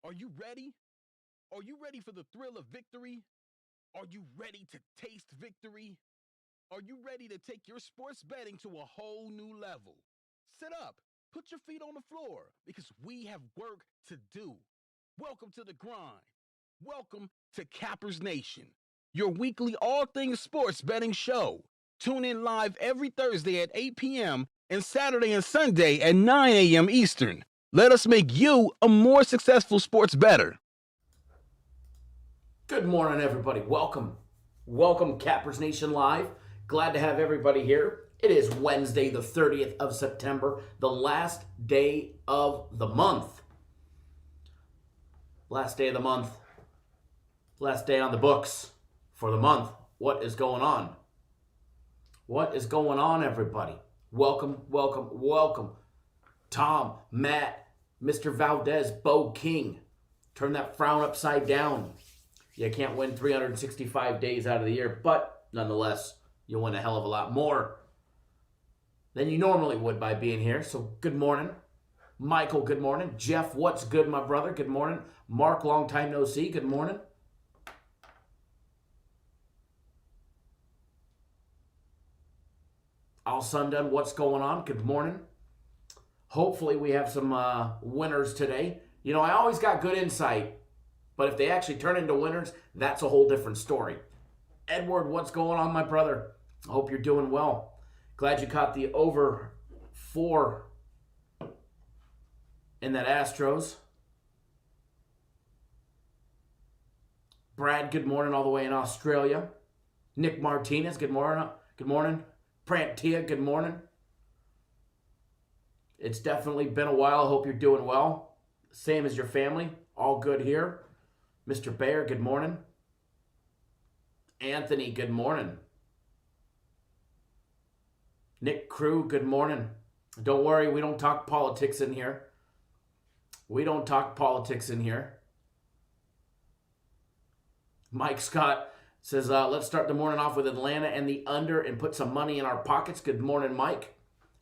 Are you ready? Are you ready for the thrill of victory? Are you ready to taste victory? Are you ready to take your sports betting to a whole new level? Sit up, put your feet on the floor, because we have work to do. Welcome to the grind. Welcome to Cappers Nation, your weekly all things sports betting show. Tune in live every Thursday at 8 p.m. and Saturday and Sunday at 9 a.m. Eastern. Let us make you a more successful sports bettor. Good morning, everybody. Welcome, Cappers Nation Live. Glad to have everybody here. It is Wednesday, the 30th of September, the last day of the month. Last day of the month. Last day on the books for the month. What is going on? What is going on, everybody? Welcome. Tom, Matt, Mr. Valdez, Bo King. Turn that frown upside down. You can't win 365 days out of the year, but nonetheless, you'll win a hell of a lot more than you normally would by being here. So good morning. Michael, good morning. Jeff, what's good, my brother? Good morning. Mark, long time no see. Good morning. Al Sundan, what's going on? Good morning. Hopefully we have some winners today. You know, I always got good insight, but if they actually turn into winners, that's a whole different story. Edward, what's going on, my brother? I hope you're doing well. Glad you caught the over 4 in that Astros. Brad, good morning all the way in Australia. Nick Martinez, good morning. Good morning. Prantia, good morning. It's definitely been a while. I hope you're doing well. Same as your family. All good here. Mr. Bayer, good morning. Anthony, good morning. Nick Crew, good morning. Don't worry, we don't talk politics in here. Mike Scott says, let's start the morning off with Atlanta and the under and put some money in our pockets. Good morning, Mike.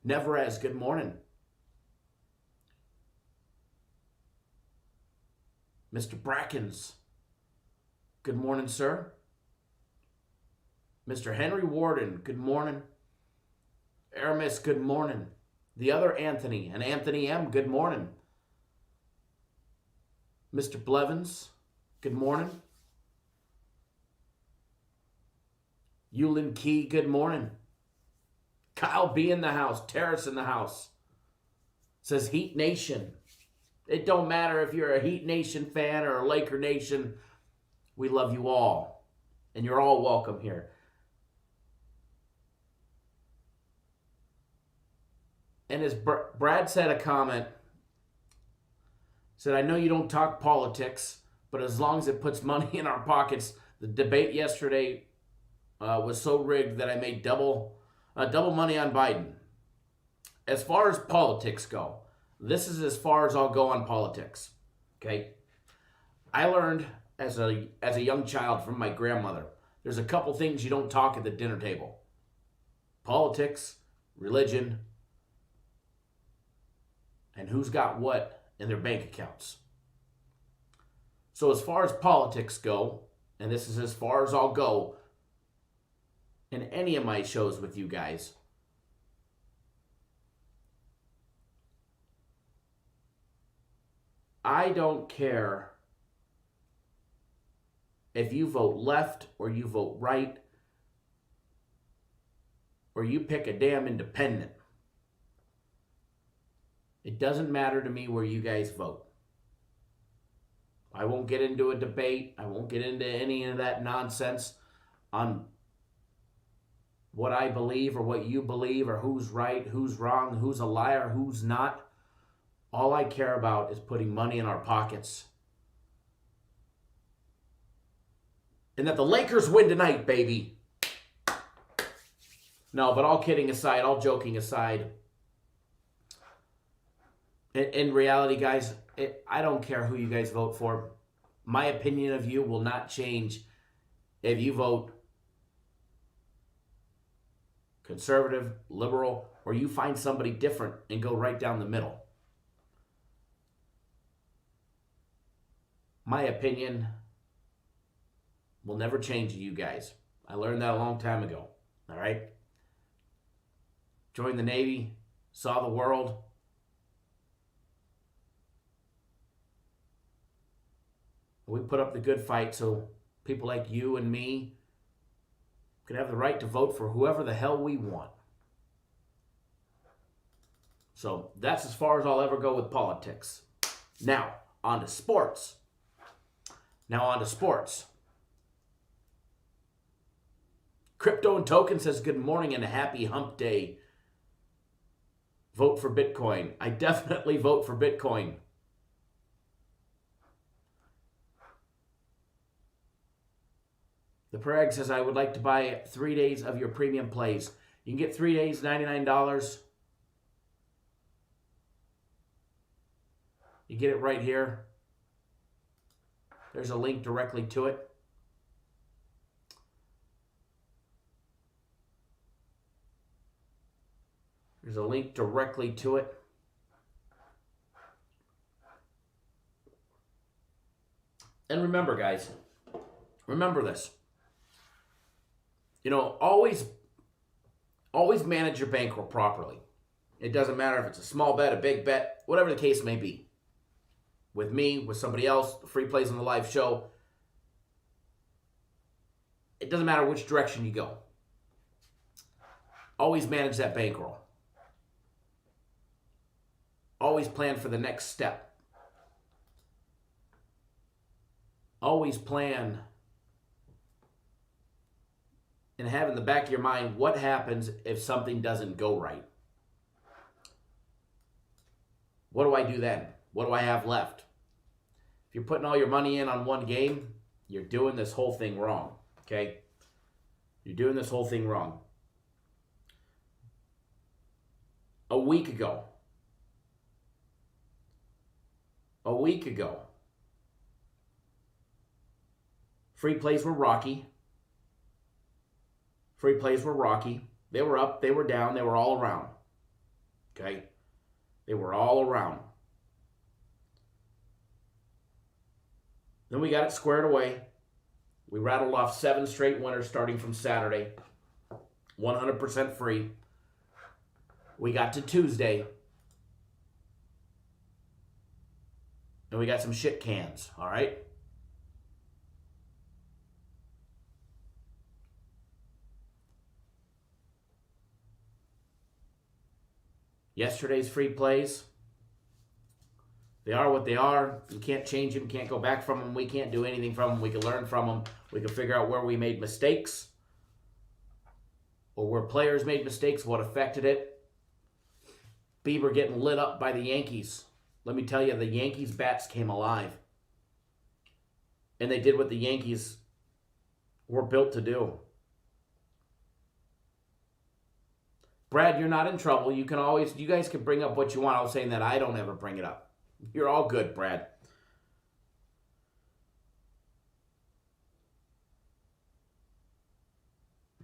Neverez, good morning. Mr. Brackens, good morning, sir. Mr. Henry Warden, good morning. Aramis, good morning. The other Anthony, and Anthony M., good morning. Mr. Blevins, good morning. Yulin Key, good morning. Kyle B. in the house. Terrace in the house. Says Heat Nation. It don't matter if you're a Heat Nation fan or a Laker Nation. We love you all. And you're all welcome here. And as Brad said a comment, said, I know you don't talk politics, but as long as it puts money in our pockets, the debate yesterday was so rigged that I made double money on Biden. As far as politics go, this is as far as I'll go on politics. Okay? I learned as a young child from my grandmother, there's a couple things you don't talk at the dinner table. Politics, religion, and who's got what in their bank accounts. So as far as politics go, and this is as far as I'll go in any of my shows with you guys, I don't care if you vote left or you vote right or you pick a damn independent. It doesn't matter to me where you guys vote. I won't get into a debate. I won't get into any of that nonsense on what I believe or what you believe or who's right, who's wrong, who's a liar, who's not. All I care about is putting money in our pockets. And that the Lakers win tonight, baby. No, but all kidding aside, all joking aside, in reality, guys, I don't care who you guys vote for. My opinion of you will not change if you vote conservative, liberal, or you find somebody different and go right down the middle. My opinion will never change to you guys. I learned that a long time ago. All right? Joined the Navy, saw the world. We put up the good fight so people like you and me could have the right to vote for whoever the hell we want. So that's as far as I'll ever go with politics. Now, on to sports. Crypto and Token says, good morning and a happy hump day. Vote for Bitcoin. I definitely vote for Bitcoin. The Prag says, I would like to buy 3 days of your premium plays. You can get 3 days, $99. You get it right here. There's a link directly to it. There's a link directly to it. And remember, guys, remember this. You know, always manage your bankroll properly. It doesn't matter if it's a small bet, a big bet, whatever the case may be. With me, with somebody else, free plays on the live show. It doesn't matter which direction you go. Always manage that bankroll. Always plan for the next step. Always plan and have in the back of your mind what happens if something doesn't go right. What do I do then? What do I have left? If you're putting all your money in on one game, you're doing this whole thing wrong, okay? You're doing this whole thing wrong. A week ago, free plays were rocky. They were up, they were down, they were all around. Okay? They were all around. Then we got it squared away. We rattled off 7 straight winners starting from Saturday. 100% free. We got to Tuesday. And we got some shit cans, all right? Yesterday's free plays, they are what they are. You can't change them, can't go back from them. We can't do anything from them. We can learn from them. We can figure out where we made mistakes or where players made mistakes, what affected it. Bieber getting lit up by the Yankees. Let me tell you, the Yankees' bats came alive. And they did what the Yankees were built to do. Brad, you're not in trouble. You guys can bring up what you want. I was saying that I don't ever bring it up. You're all good, Brad.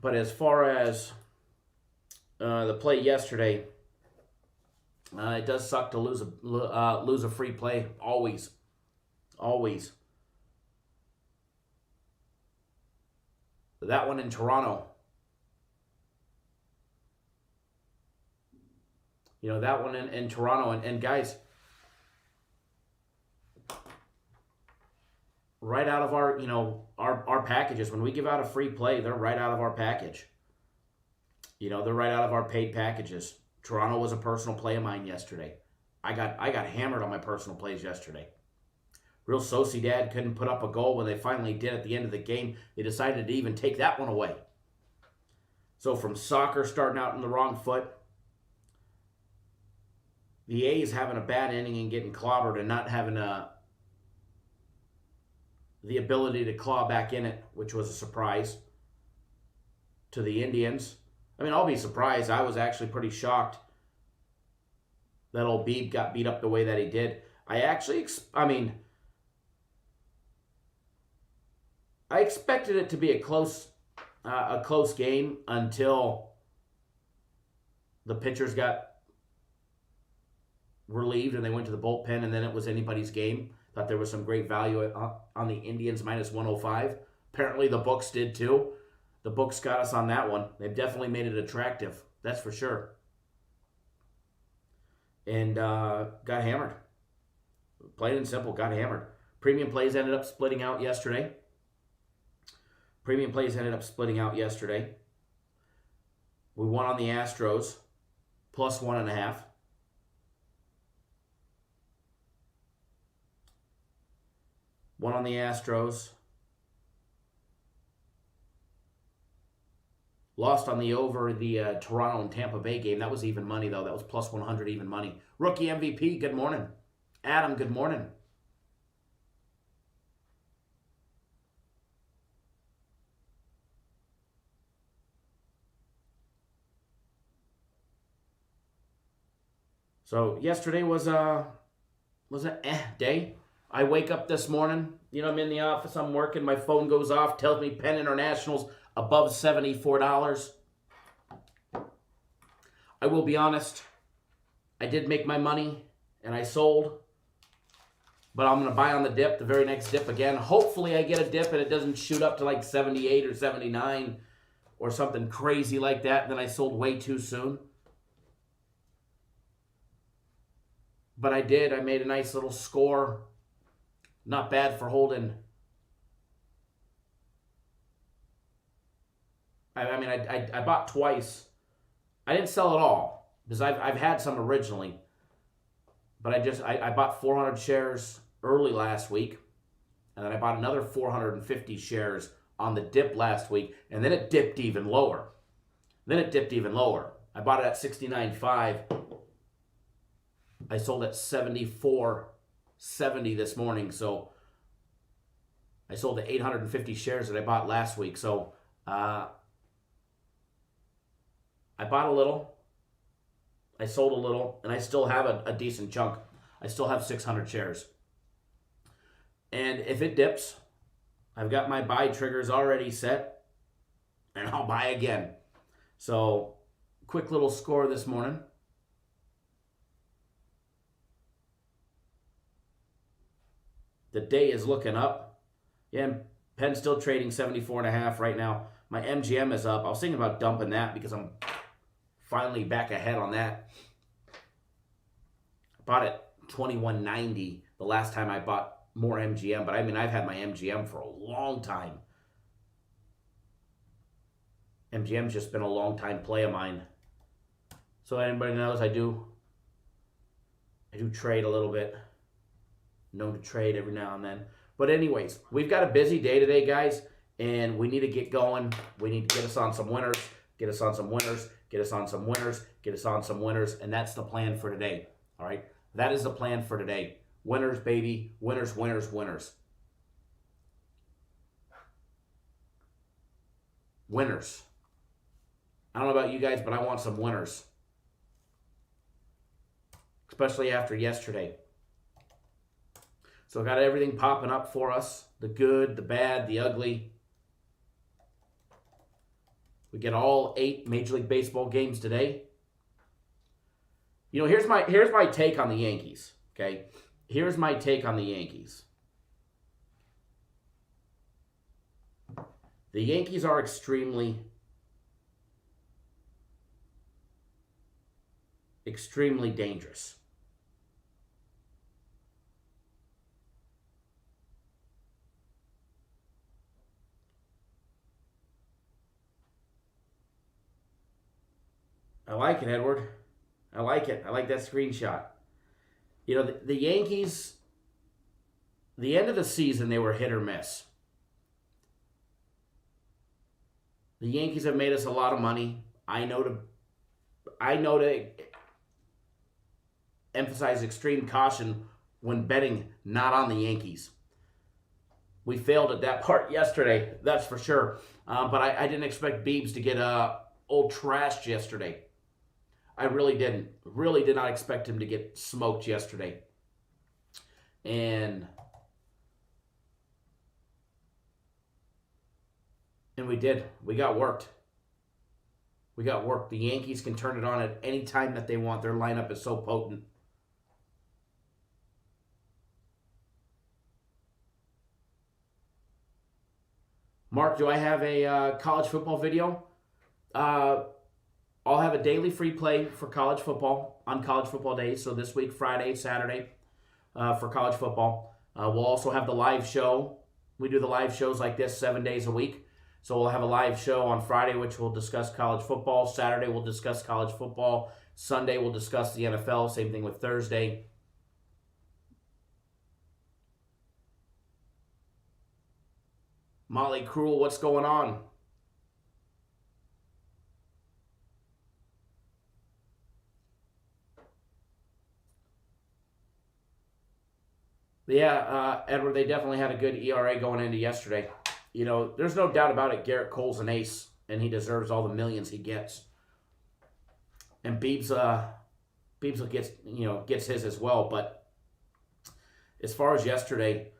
But as far as the play yesterday, it does suck to lose a free play. Always. That one in Toronto. You know, that one in Toronto. And guys, right out of our, our packages, when we give out a free play, they're right out of our package. They're right out of our paid packages. Toronto was a personal play of mine yesterday. I got hammered on my personal plays yesterday. Real Sociedad couldn't put up a goal. When they finally did at the end of the game, they decided to even take that one away. So from soccer starting out in the wrong foot, the A's having a bad inning and getting clobbered and not having the ability to claw back in it, which was a surprise to the Indians. I mean, I'll be surprised. I was actually pretty shocked that old Beebe got beat up the way that he did. I expected it to be a close game until the pitchers got relieved and they went to the bullpen, and then it was anybody's game. Thought there was some great value on the Indians minus 105. Apparently the books did too. The books got us on that one. They've definitely made it attractive. That's for sure. And got hammered. Plain and simple, got hammered. Premium plays ended up splitting out yesterday. We won on the Astros, plus 1.5. Won on the Astros. Lost on the over the Toronto and Tampa Bay game. That was even money, though. That was plus 100 even money. Rookie MVP, good morning. Adam, good morning. So yesterday was an day. I wake up this morning, I'm in the office, I'm working, my phone goes off, tells me Penn International's above $74. I will be honest, I did make my money and I sold, but I'm going to buy on the dip, the very next dip again. Hopefully I get a dip and it doesn't shoot up to like 78 or 79 or something crazy like that, and then I sold way too soon. But I did. I made a nice little score. Not bad for holding. I bought twice. I didn't sell it all because I've had some originally. But I bought 400 shares early last week. And then I bought another 450 shares on the dip last week. And then it dipped even lower. I bought it at 69.5. I sold at 74.70 this morning, so I sold the 850 shares that I bought last week. So I bought a little, I sold a little, and I still have a decent chunk. I still have 600 shares. And if it dips, I've got my buy triggers already set, and I'll buy again. So quick little score this morning. The day is looking up. Yeah, Penn's still trading 74.5 right now. My MGM is up. I was thinking about dumping that because I'm finally back ahead on that. I bought it $21.90 the last time I bought more MGM, but I've had my MGM for a long time. MGM's just been a long time play of mine. So anybody knows I do trade a little bit. Known to trade every now and then. But anyways, we've got a busy day today, guys, and we need to get going. We need to get us on some winners, and that's the plan for today, all right? That is the plan for today. Winners, baby. Winners. Winners. I don't know about you guys, but I want some winners, especially after yesterday. So I got everything popping up for us. The good, the bad, the ugly. We get all 8 Major League Baseball games today. Here's my take on the Yankees, okay? Here's my take on the Yankees. The Yankees are extremely dangerous. I like it, Edward. I like it. I like that screenshot. The Yankees, the end of the season, they were hit or miss. The Yankees have made us a lot of money. I know to emphasize extreme caution when betting not on the Yankees. We failed at that part yesterday, that's for sure. But I didn't expect Biebs to get old trashed yesterday. I really didn't. Really did not expect him to get smoked yesterday. And we did. We got worked. The Yankees can turn it on at any time that they want. Their lineup is so potent. Mark, do I have a college football video? I'll have a daily free play for college football on college football days. So this week, Friday, Saturday, for college football. We'll also have the live show. We do the live shows like this 7 days a week. So we'll have a live show on Friday, which will discuss college football. Saturday, we'll discuss college football. Sunday, we'll discuss the NFL. Same thing with Thursday. Molly Cruel, what's going on? Yeah, Edward, they definitely had a good ERA going into yesterday. You know, there's no doubt about it. Garrett Cole's an ace, and he deserves all the millions he gets. And Beebs gets his as well. But as far as yesterday,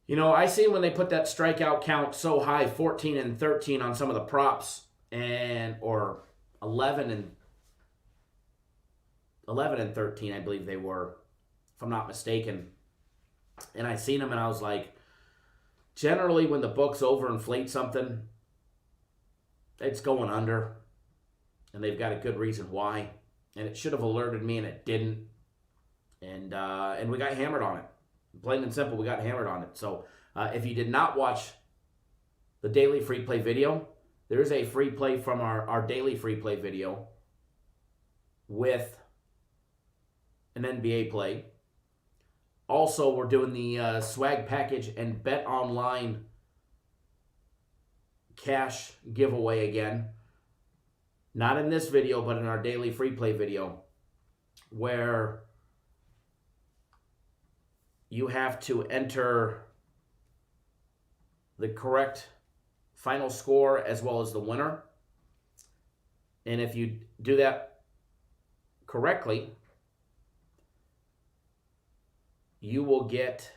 you know, I seen when they put that strikeout count so high, 14 and 13 on some of the props, or 11 and 13, I believe they were, if I'm not mistaken. And I seen them, and I was like, generally when the books overinflate something, it's going under, and they've got a good reason why. And it should have alerted me, and it didn't. And we got hammered on it. Plain and simple, we got hammered on it. So if you did not watch the daily free play video, there is a free play from our daily free play video with an NBA play. Also, we're doing the swag package and bet online cash giveaway again. Not in this video, but in our daily free play video, where you have to enter the correct final score as well as the winner. And if you do that correctly, you will get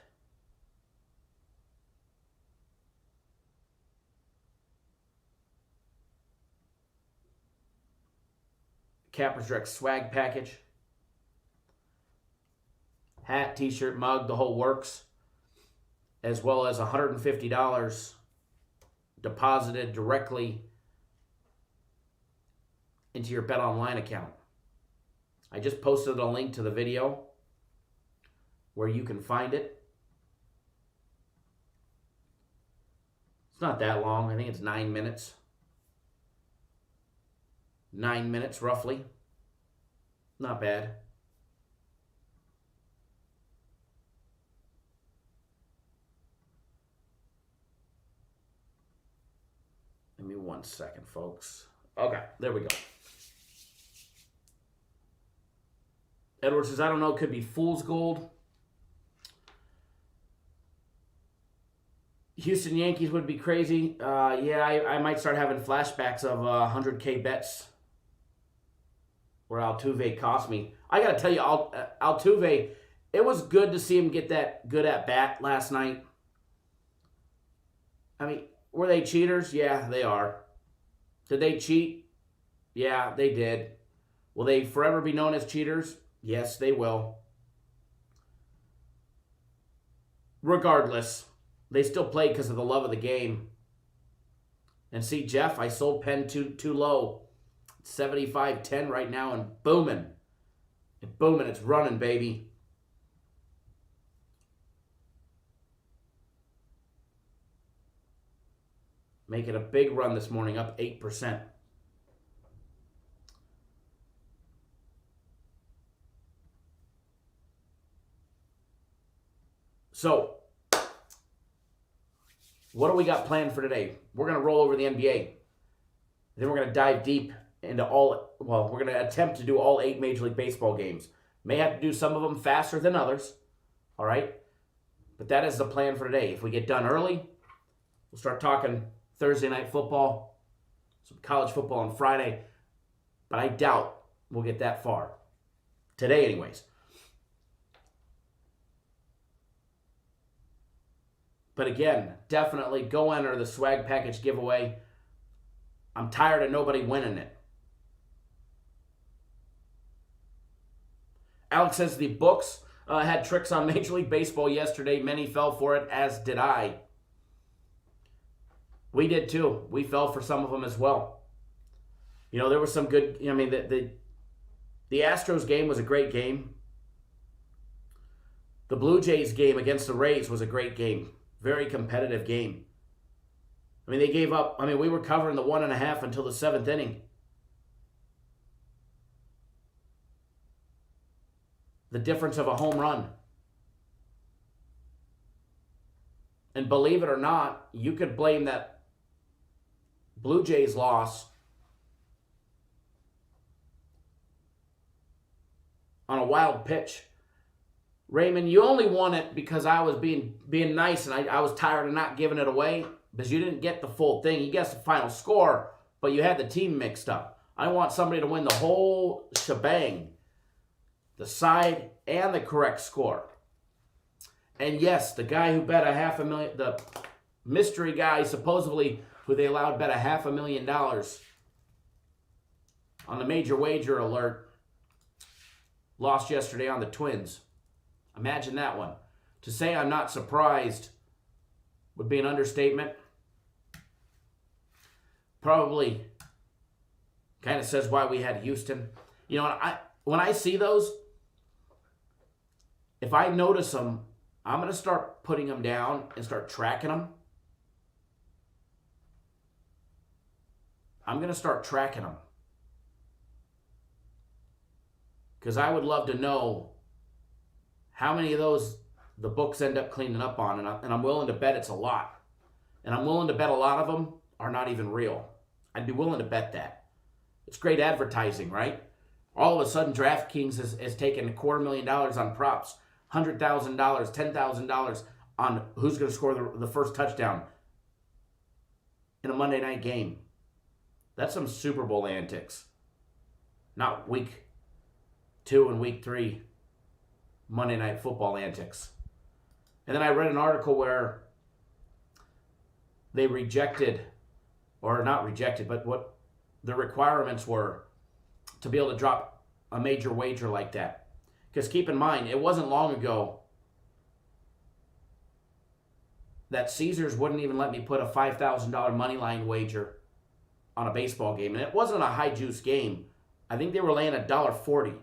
Capper's Direct swag package. Hat, t-shirt, mug, the whole works. As well as $150 deposited directly into your BetOnline account. I just posted a link to the video where you can find it. It's not that long. I think it's 9 minutes. 9 minutes, roughly. Not bad. Give me 1 second, folks. Okay, there we go. Edward says, I don't know, could be fool's gold. Houston Yankees would be crazy. Yeah, I might start having flashbacks of 100K bets where Altuve cost me. I got to tell you, Altuve, it was good to see him get that good at bat last night. I mean, were they cheaters? Yeah, they are. Did they cheat? Yeah, they did. Will they forever be known as cheaters? Yes, they will. Regardless, they still play because of the love of the game. And see, Jeff, I sold Penn too low. 75-10 right now and booming. It's running, baby. Making a big run this morning, up 8%. So, what do we got planned for today? We're going to roll over the NBA. Then we're going to dive deep into we're going to attempt to do all 8 Major League Baseball games. May have to do some of them faster than others, all right? But that is the plan for today. If we get done early, we'll start talking Thursday night football, some college football on Friday, but I doubt we'll get that far. Today, anyways. But again, definitely go enter the swag package giveaway. I'm tired of nobody winning it. Alex says the books had tricks on Major League Baseball yesterday. Many fell for it, as did I. We did too. We fell for some of them as well. You know, there was some good. I mean, the Astros game was a great game. The Blue Jays game against the Rays was a great game. Very competitive game. I mean, they gave up. I mean, we were covering the 1.5 until the 7th inning. The difference of a home run. And believe it or not, you could blame that Blue Jays loss on a wild pitch. Raymond, you only won it because I was being nice and I was tired of not giving it away because you didn't get the full thing. You guessed the final score, but you had the team mixed up. I want somebody to win the whole shebang, the side and the correct score. And yes, the guy who bet $500,000, the mystery guy supposedly who they allowed bet $500,000 on the major wager alert, lost yesterday on the Twins. Imagine that one. To say I'm not surprised would be an understatement. Probably kind of says why we had Houston. You know, when I see those, if I notice them, I'm going to start putting them down and start tracking them. I'm going to start tracking them. Because I would love to know how many of those the books end up cleaning up on. And I'm willing to bet it's a lot. And I'm willing to bet a lot of them are not even real. I'd be willing to bet that. It's great advertising, right? All of a sudden, DraftKings has taken $250,000 on props, $100,000, $10,000 on who's going to score the first touchdown in a Monday night game. That's some Super Bowl antics. Not week 2 and week 3 Monday night football antics. And then I read an article where they rejected, or not rejected, but what the requirements were to be able to drop a major wager like that. Because keep in mind, it wasn't long ago that Caesars wouldn't even let me put a $5,000 money line wager on a baseball game. And it wasn't a high juice game. I think they were laying $1.40.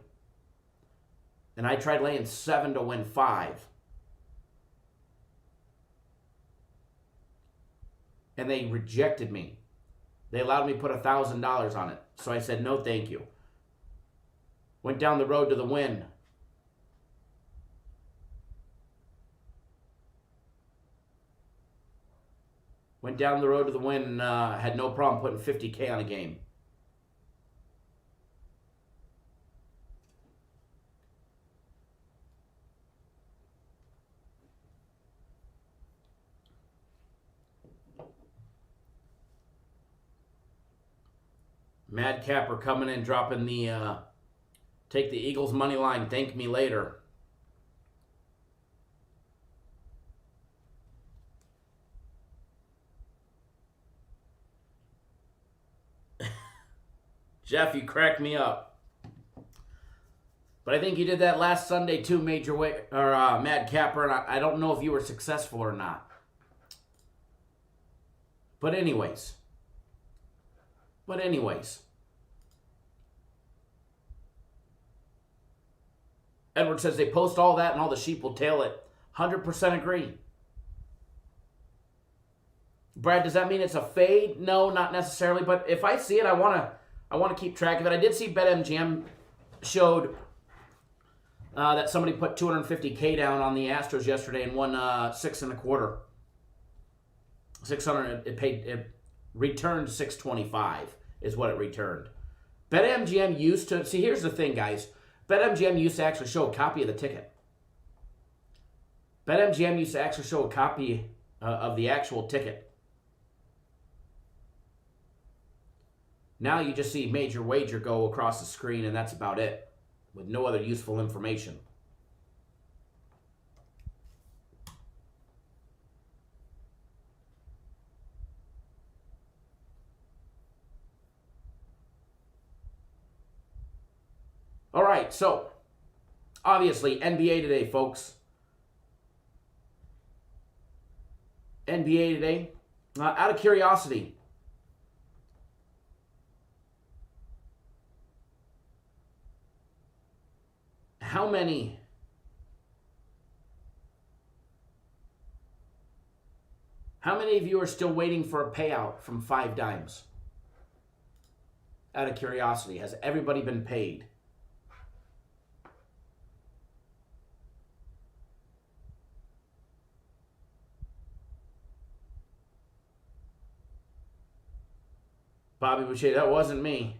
And I tried laying 7 to win 5. And they rejected me. They allowed me to put $1,000 on it. So I said, no, thank you. Went down the road to the win. Went down the road to the win and had no problem putting $50,000 on a game. Madcapper coming in, dropping the take the Eagles money line, thank me later. Jeff, you cracked me up. But I think you did that last Sunday too, Madcapper, and I don't know if you were successful or not. But anyways. Edward says they post all that and all the sheep will tail it. 100% agree. Brad, does that mean it's a fade? No, not necessarily. But if I see it, I want to keep track of it. I did see BetMGM showed that somebody put $250,000 down on the Astros yesterday and won 6.25. 600. It returned 625 is what it returned. BetMGM used to see. Here's the thing, guys. BetMGM used to actually show a copy of the ticket. BetMGM used to actually show a copy of the actual ticket. Now you just see major wager go across the screen, and that's about it, with no other useful information. All right, so obviously NBA today, folks. NBA today. Out of curiosity, how many of you are still waiting for a payout from 5 Dimes? Out of curiosity, has everybody been paid? Bobby Boucher, that wasn't me.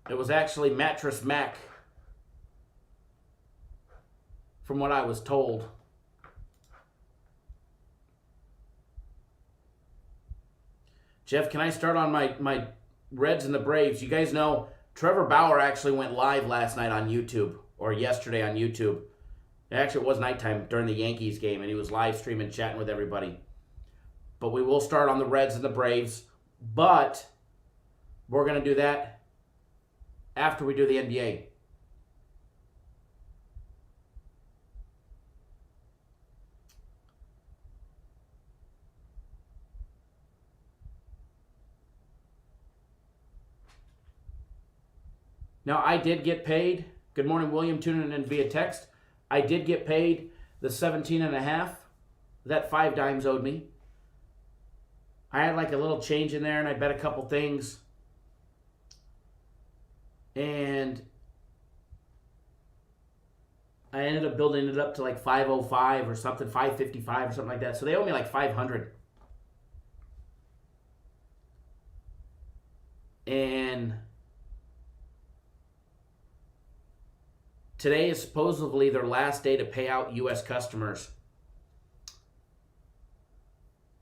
It was actually Mattress Mac, from what I was told. Jeff, can I start on my Reds and the Braves? You guys know Trevor Bauer actually went live last night on YouTube, or yesterday on YouTube. Actually, it was nighttime during the Yankees game, and he was live streaming, chatting with everybody. But we will start on the Reds and the Braves. But we're going to do that after we do the NBA. Now, I did get paid. Good morning, William, tuning in via text. I did get paid the 17.5 that 5 Dimes owed me. I had like a little change in there, and I bet a couple things. And I ended up building it up to like 505 or something, 555 or something like that. So they owe me like 500. And today is supposedly their last day to pay out U.S. customers.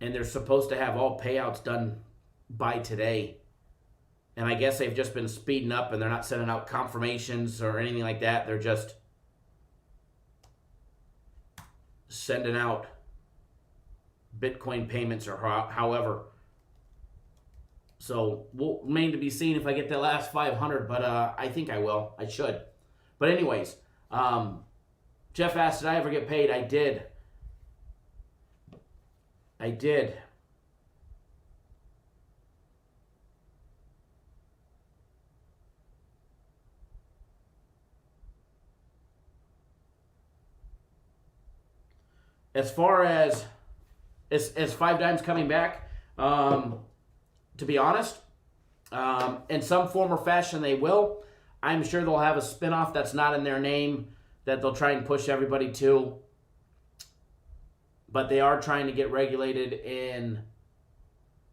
And they're supposed to have all payouts done by today. And I guess they've just been speeding up, and they're not sending out confirmations or anything like that. They're just sending out Bitcoin payments or however. So we'll remain to be seen if I get that last 500, but I think I will. I should. But anyways, Jeff asked, did I ever get paid? I did. I did. As far as 5 Dimes coming back, to be honest, in some form or fashion they will. I'm sure they'll have a spinoff that's not in their name that they'll try and push everybody to. But they are trying to get regulated in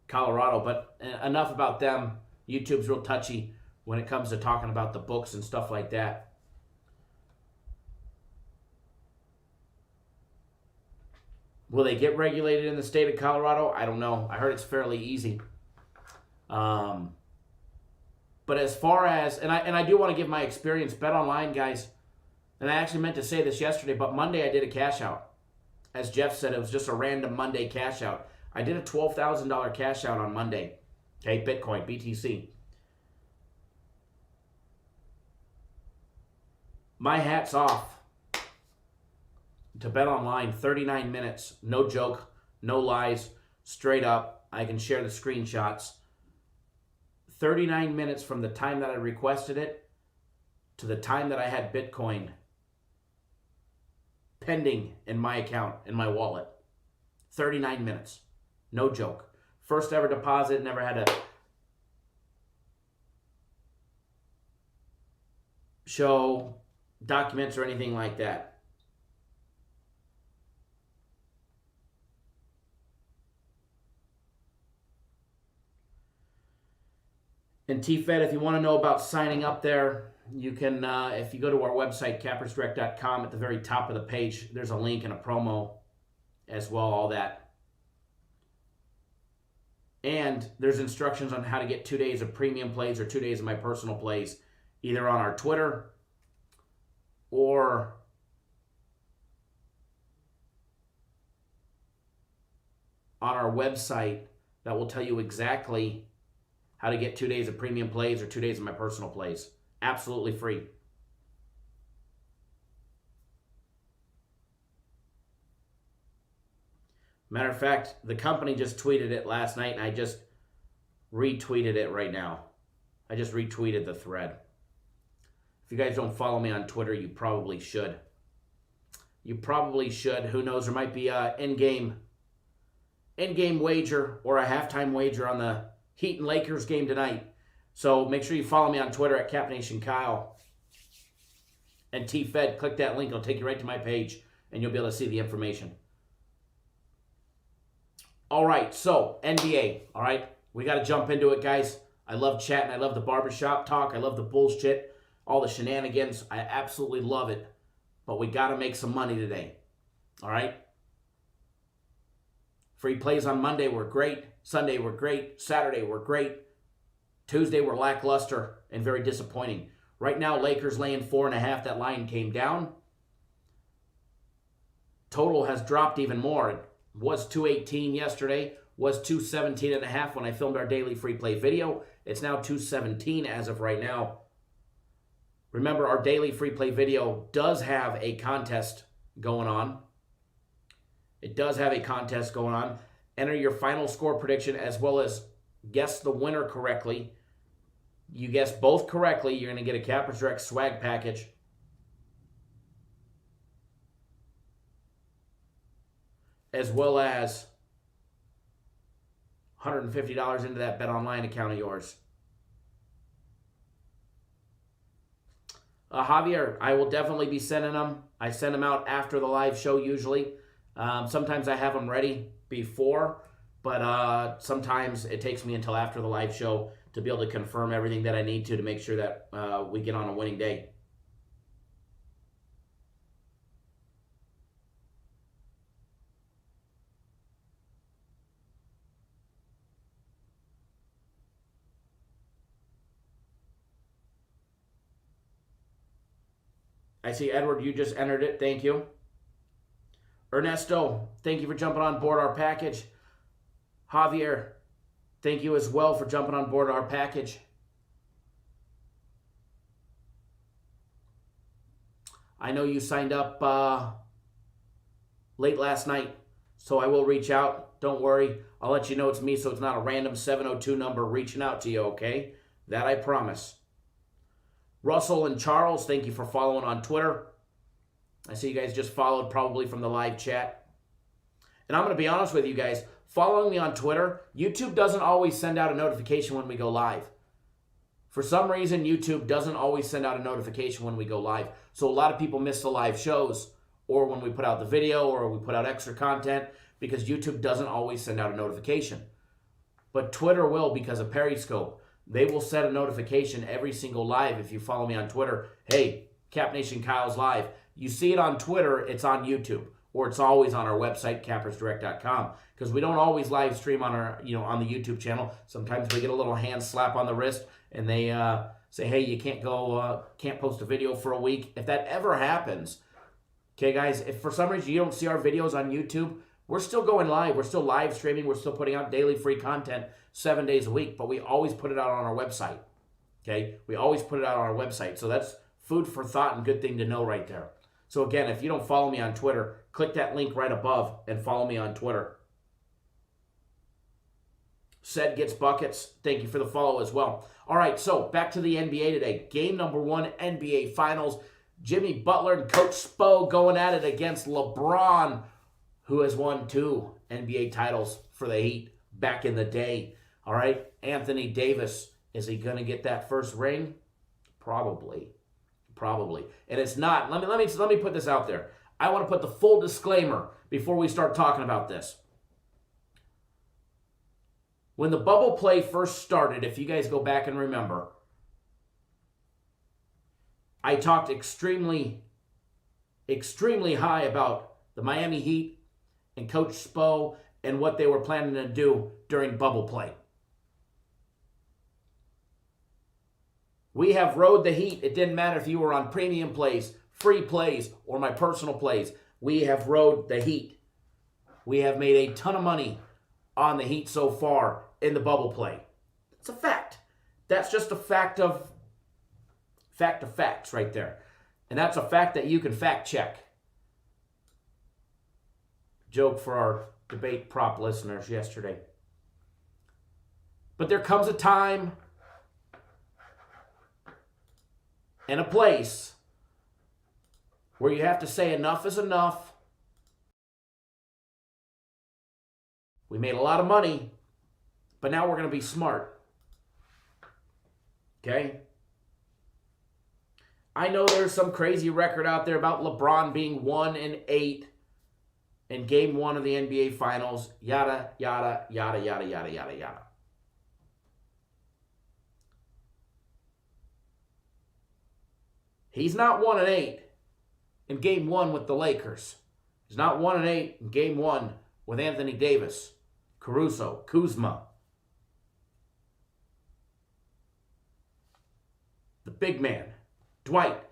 Colorado. But enough about them. YouTube's real touchy when it comes to talking about the books and stuff like that. Will they get regulated in the state of Colorado? I don't know. I heard it's fairly easy. But as far as, and I do want to give my experience, Bet Online, guys, and I actually meant to say this yesterday, but Monday I did a cash out. As Jeff said, it was just a random Monday cash out. I did a $12,000 cash out on Monday. Okay, Bitcoin, BTC. My hat's off to Bet Online. 39 minutes, no joke, no lies, straight up. I can share the screenshots. 39 minutes from the time that I requested it to the time that I had Bitcoin pending in my account, in my wallet. 39 minutes. No joke. First ever deposit, never had to show documents or anything like that. And T-Fed, if you want to know about signing up there, you can, if you go to our website, cappersdirect.com, at the very top of the page, there's a link and a promo as well, all that. And there's instructions on how to get 2 days of premium plays or 2 days of my personal plays, either on our Twitter or on our website that will tell you exactly how to get 2 days of premium plays or 2 days of my personal plays. Absolutely free. Matter of fact, the company just tweeted it last night, and I just retweeted it right now. I just retweeted the thread. If you guys don't follow me on Twitter, you probably should. You probably should. Who knows? There might be an in-game wager or a halftime wager on the Heat and Lakers game tonight. So make sure you follow me on Twitter at CapNationKyle. And T-Fed, click that link. It'll take you right to my page, and you'll be able to see the information. All right, so NBA. All right, we got to jump into it, guys. I love chatting. I love the barbershop talk. I love the bullshit, all the shenanigans. I absolutely love it. But we got to make some money today. All right? Free plays on Monday were great. Sunday were great. Saturday were great. Tuesday were lackluster and very disappointing. Right now, Lakers laying 4.5. That line came down. Total has dropped even more. It was 218 yesterday. Was 217.5 when I filmed our daily free play video. It's now 217 as of right now. Remember, our daily free play video does have a contest going on. It does have a contest going on. Enter your final score prediction as well as guess the winner correctly. You guess both correctly, you're going to get a Cappers Direct swag package. As well as $150 into that BetOnline account of yours. Javier, I will definitely be sending them. I send them out after the live show usually. Sometimes I have them ready before, but sometimes it takes me until after the live show to be able to confirm everything that I need to make sure that we get on a winning day. I see, Edward, you just entered it. Thank you. Ernesto, thank you for jumping on board our package. Javier, thank you as well for jumping on board our package. I know you signed up late last night, so I will reach out. Don't worry. I'll let you know it's me, so it's not a random 702 number reaching out to you, okay? That I promise. Russell and Charles, thank you for following on Twitter. I see you guys just followed probably from the live chat. And I'm going to be honest with you guys. Following me on Twitter, YouTube doesn't always send out a notification when we go live. For some reason, YouTube doesn't always send out a notification when we go live. So a lot of people miss the live shows or when we put out the video or we put out extra content because YouTube doesn't always send out a notification. But Twitter will because of Periscope. They will set a notification every single live if you follow me on Twitter. Hey, Cap Nation Kyle's live. You see it on Twitter, it's on YouTube. Or it's always on our website, cappersdirect.com. Because we don't always live stream on our, on the YouTube channel. Sometimes we get a little hand slap on the wrist and they say, hey, you can't post a video for a week. If that ever happens, okay, guys, if for some reason you don't see our videos on YouTube, we're still going live. We're still live streaming. We're still putting out daily free content 7 days a week, but we always put it out on our website, okay? We always put it out on our website, so that's food for thought and good thing to know right there. So again, if you don't follow me on Twitter, click that link right above and follow me on Twitter. Said Gets Buckets, thank you for the follow as well. All right, so back to the NBA today. Game number 1, NBA Finals. Jimmy Butler and Coach Spo going at it against LeBron, who has won 2 NBA titles for the Heat back in the day. All right, Anthony Davis, is he going to get that first ring? Probably. And it's not. Let me put this out there. I want to put the full disclaimer before we start talking about this. When the bubble play first started, if you guys go back and remember, I talked extremely high about the Miami Heat and Coach Spo and what they were planning to do during bubble play. We have rode the Heat. It didn't matter if you were on premium plays, free plays, or my personal plays. We have rode the Heat. We have made a ton of money on the Heat so far in the bubble play. It's a fact. That's just a fact of facts right there. And that's a fact that you can fact check. Joke for our debate prop listeners yesterday. But there comes a time and a place where you have to say enough is enough. We made a lot of money, but now we're going to be smart. Okay? I know there's some crazy record out there about LeBron being 1-8 in Game 1 of the NBA Finals. Yada, yada, yada, yada, yada, yada, yada. He's not 1-8 in Game 1 with the Lakers. He's not 1-8 in Game 1 with Anthony Davis, Caruso, Kuzma. The big man, Dwight.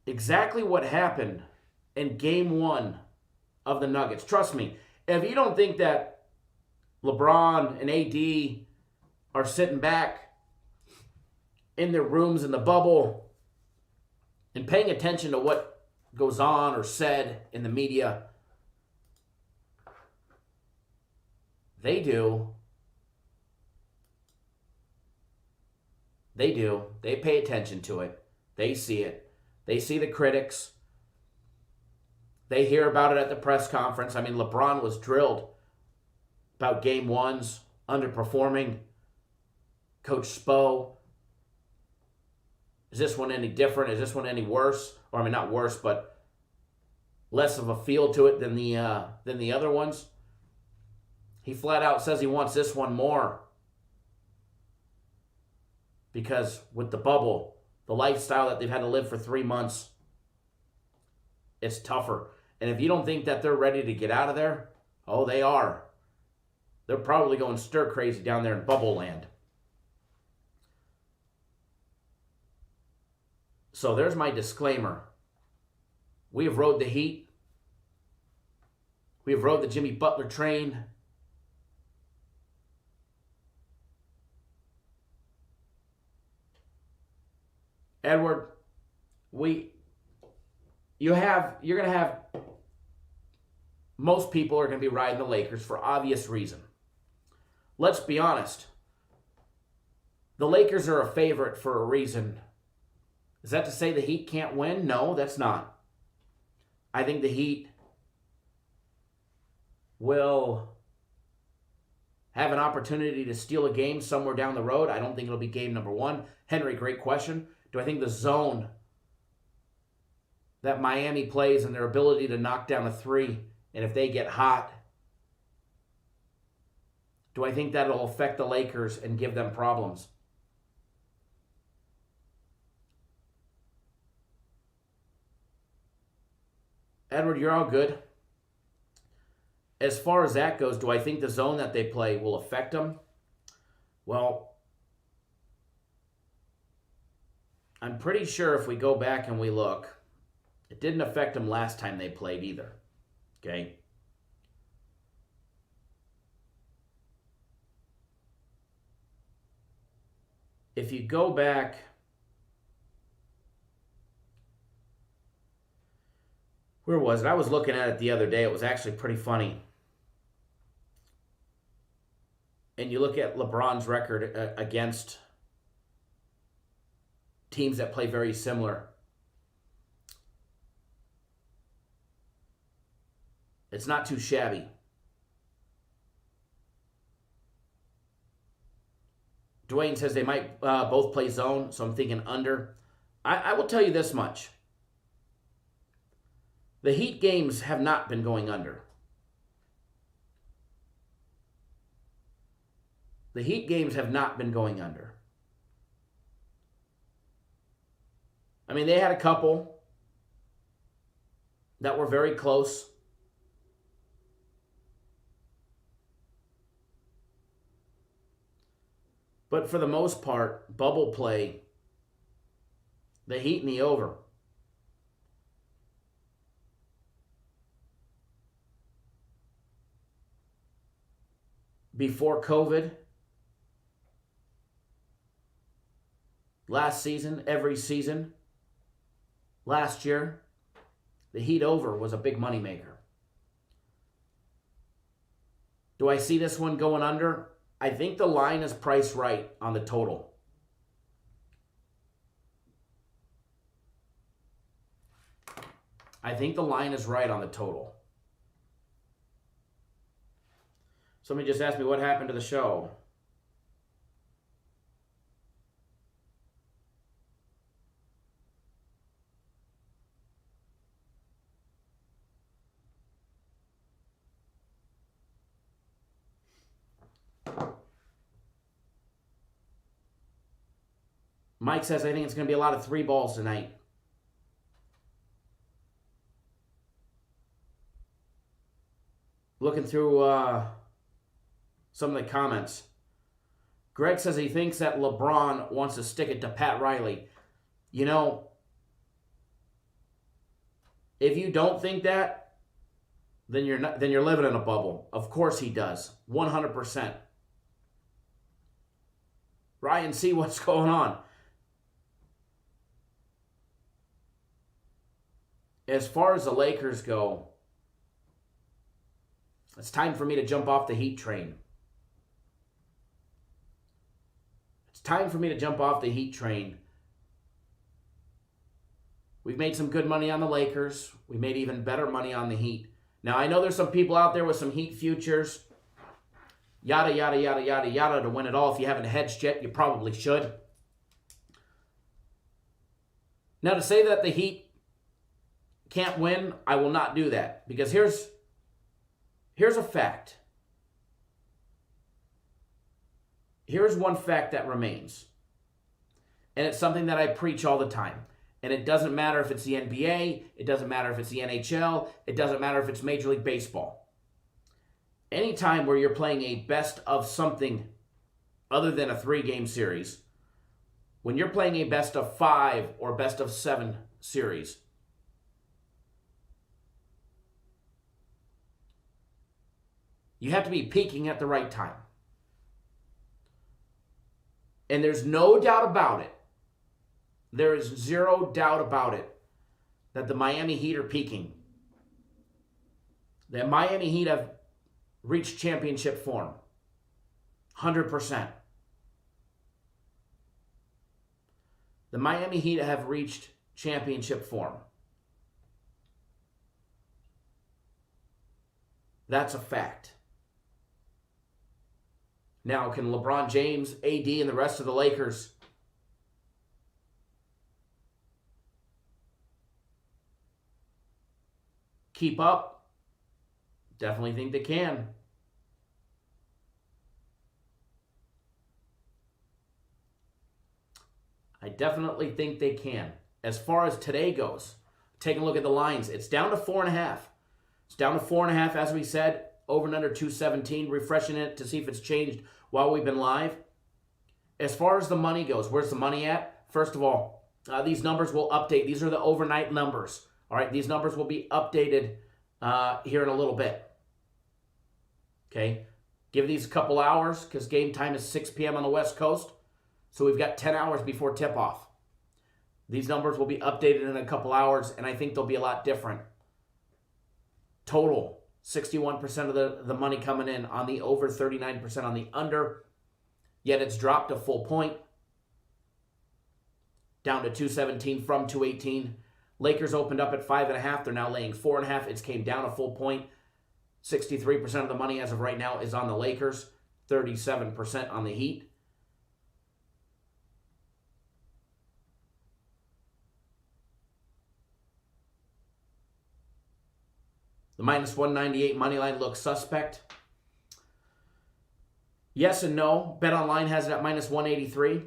Exactly what happened in Game 1 of the Nuggets. Trust me, if you don't think that LeBron and AD are sitting back in their rooms in the bubble and paying attention to what goes on or said in the media, they do. They do. They pay attention to it. They see it. They see the critics. They hear about it at the press conference. I mean, LeBron was drilled about Game 1's underperforming. Coach Spo, is this one any different? Is this one any worse? Or, I mean, not worse, but less of a feel to it than the other ones? He flat out says he wants this one more. Because with the bubble, the lifestyle that they've had to live for 3 months, it's tougher. And if you don't think that they're ready to get out of there, oh, they are. They're probably going stir crazy down there in bubble land. So there's my disclaimer. We have rode the heat. We have rode the Jimmy Butler train. Edward, you're going to have, most people are going to be riding the Lakers for obvious reason. Let's be honest. The Lakers are a favorite for a reason. Is that to say the Heat can't win? No, that's not. I think the Heat will have an opportunity to steal a game somewhere down the road. I don't think it'll be game number 1. Henry, great question. Do I think the zone that Miami plays and their ability to knock down a 3, and if they get hot, do I think that'll affect the Lakers and give them problems? Edward, you're all good. As far as that goes, do I think the zone that they play will affect them? Well, I'm pretty sure if we go back and we look, it didn't affect them last time they played either. Okay? If you go back, where was it? I was looking at it the other day. It was actually pretty funny. And you look at LeBron's record against teams that play very similar. It's not too shabby. Dwayne says they might both play zone, so I'm thinking under. I will tell you this much. The Heat games have not been going under. The Heat games have not been going under. I mean, they had a couple that were very close. But for the most part, bubble play, the Heat and the over. Before COVID, last season, every season, last year, The Heat over was a big moneymaker. Do I see this one going under? I think the line is priced right on the total. I think the line is right on the total. Somebody just asked me what happened to the show. Mike says, I think it's going to be a lot of 3 balls tonight. Looking through some of the comments. Greg says he thinks that LeBron wants to stick it to Pat Riley. You know, if you don't think that, then you're living in a bubble. Of course he does. 100%. Ryan, see what's going on. As far as the Lakers go, it's time for me to jump off the Heat train. It's time for me to jump off the Heat train. We've made some good money on the Lakers. We made even better money on the Heat. Now, I know there's some people out there with some Heat futures. Yada, yada, yada, yada, yada to win it all. If you haven't hedged yet, you probably should. Now, to say that the Heat can't win, I will not do that. Because here's a fact. Here's one fact that remains. And it's something that I preach all the time. And it doesn't matter if it's the NBA. It doesn't matter if it's the NHL. It doesn't matter if it's Major League Baseball. Anytime where you're playing a best of something other than a 3-game series, when you're playing a best of 5 or best of 7 series, you have to be peaking at the right time. And there's no doubt about it. There is 0 doubt about it that the Miami Heat are peaking. The Miami Heat have reached championship form. 100%. The Miami Heat have reached championship form. That's a fact. Now, can LeBron James, AD, and the rest of the Lakers keep up? Definitely think they can. I definitely think they can. As far as today goes, take a look at the lines. It's down to 4.5. It's down to 4.5, as we said. Over and under 217. Refreshing it to see if it's changed while we've been live. As far as the money goes, where's the money at? First of all, these numbers will update. These are the overnight numbers. All right, these numbers will be updated here in a little bit. Okay, give these a couple hours because game time is 6 p.m. on the West Coast. So we've got 10 hours before tip-off. These numbers will be updated in a couple hours, and I think they'll be a lot different. Total, 61% of the money coming in on the over, 39% on the under. Yet it's dropped a full point. Down to 217 from 218. Lakers opened up at 5.5. They're now laying 4.5. It's came down a full point. 63% of the money as of right now is on the Lakers. 37% on the Heat. The minus 198 money line looks suspect. Yes and no. BetOnline has it at minus 183.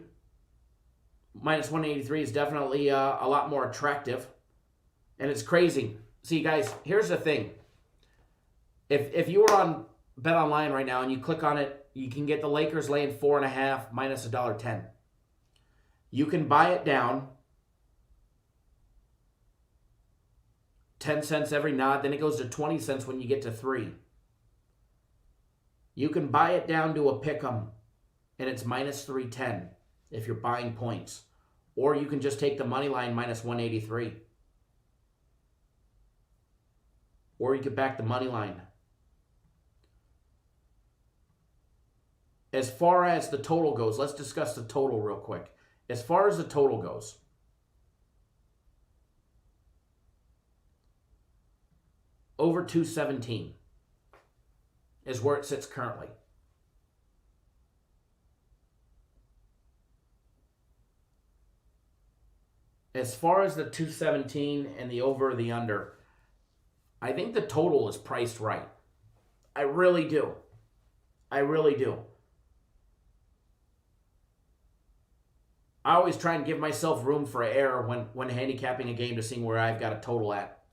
Minus 183 is definitely a lot more attractive. And it's crazy. See, guys, here's the thing. If you were on BetOnline right now and you click on it, you can get the Lakers laying 4.5 minus $1.10. You can buy it down 10 cents every nod, then it goes to 20 cents when you get to 3. You can buy it down to a pick'em, and it's minus 310 if you're buying points. Or you can just take the money line minus 183. or you could back the money line. As far as the total goes, let's discuss the total real quick. As far as the total goes, over 217 is where it sits currently. As far as the 217 and the over or the under, I think the total is priced right. I really do. I really do. I always try and give myself room for error when handicapping a game to see where I've got a total at.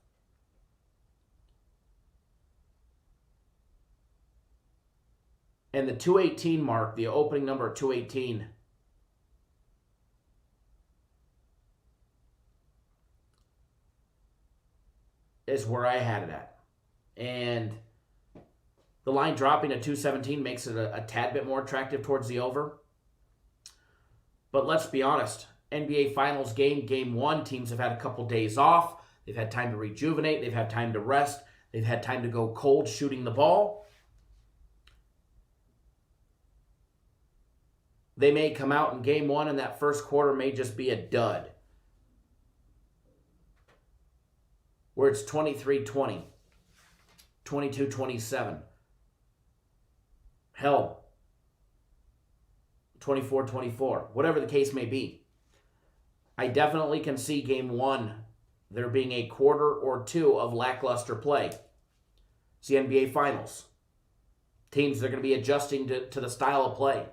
And the 218 mark, the opening number of 218, is where I had it at. And the line dropping to 217 makes it a tad bit more attractive towards the over. But let's be honest, NBA Finals game 1, teams have had a couple days off. They've had time to rejuvenate. They've had time to rest. They've had time to go cold shooting the ball. They may come out in game 1 and that first quarter may just be a dud, where it's 23-20, 22-27. Hell, 24-24, whatever the case may be. I definitely can see game 1 there being a quarter or two of lackluster play. It's the NBA Finals. Teams are going to be adjusting to the style of play.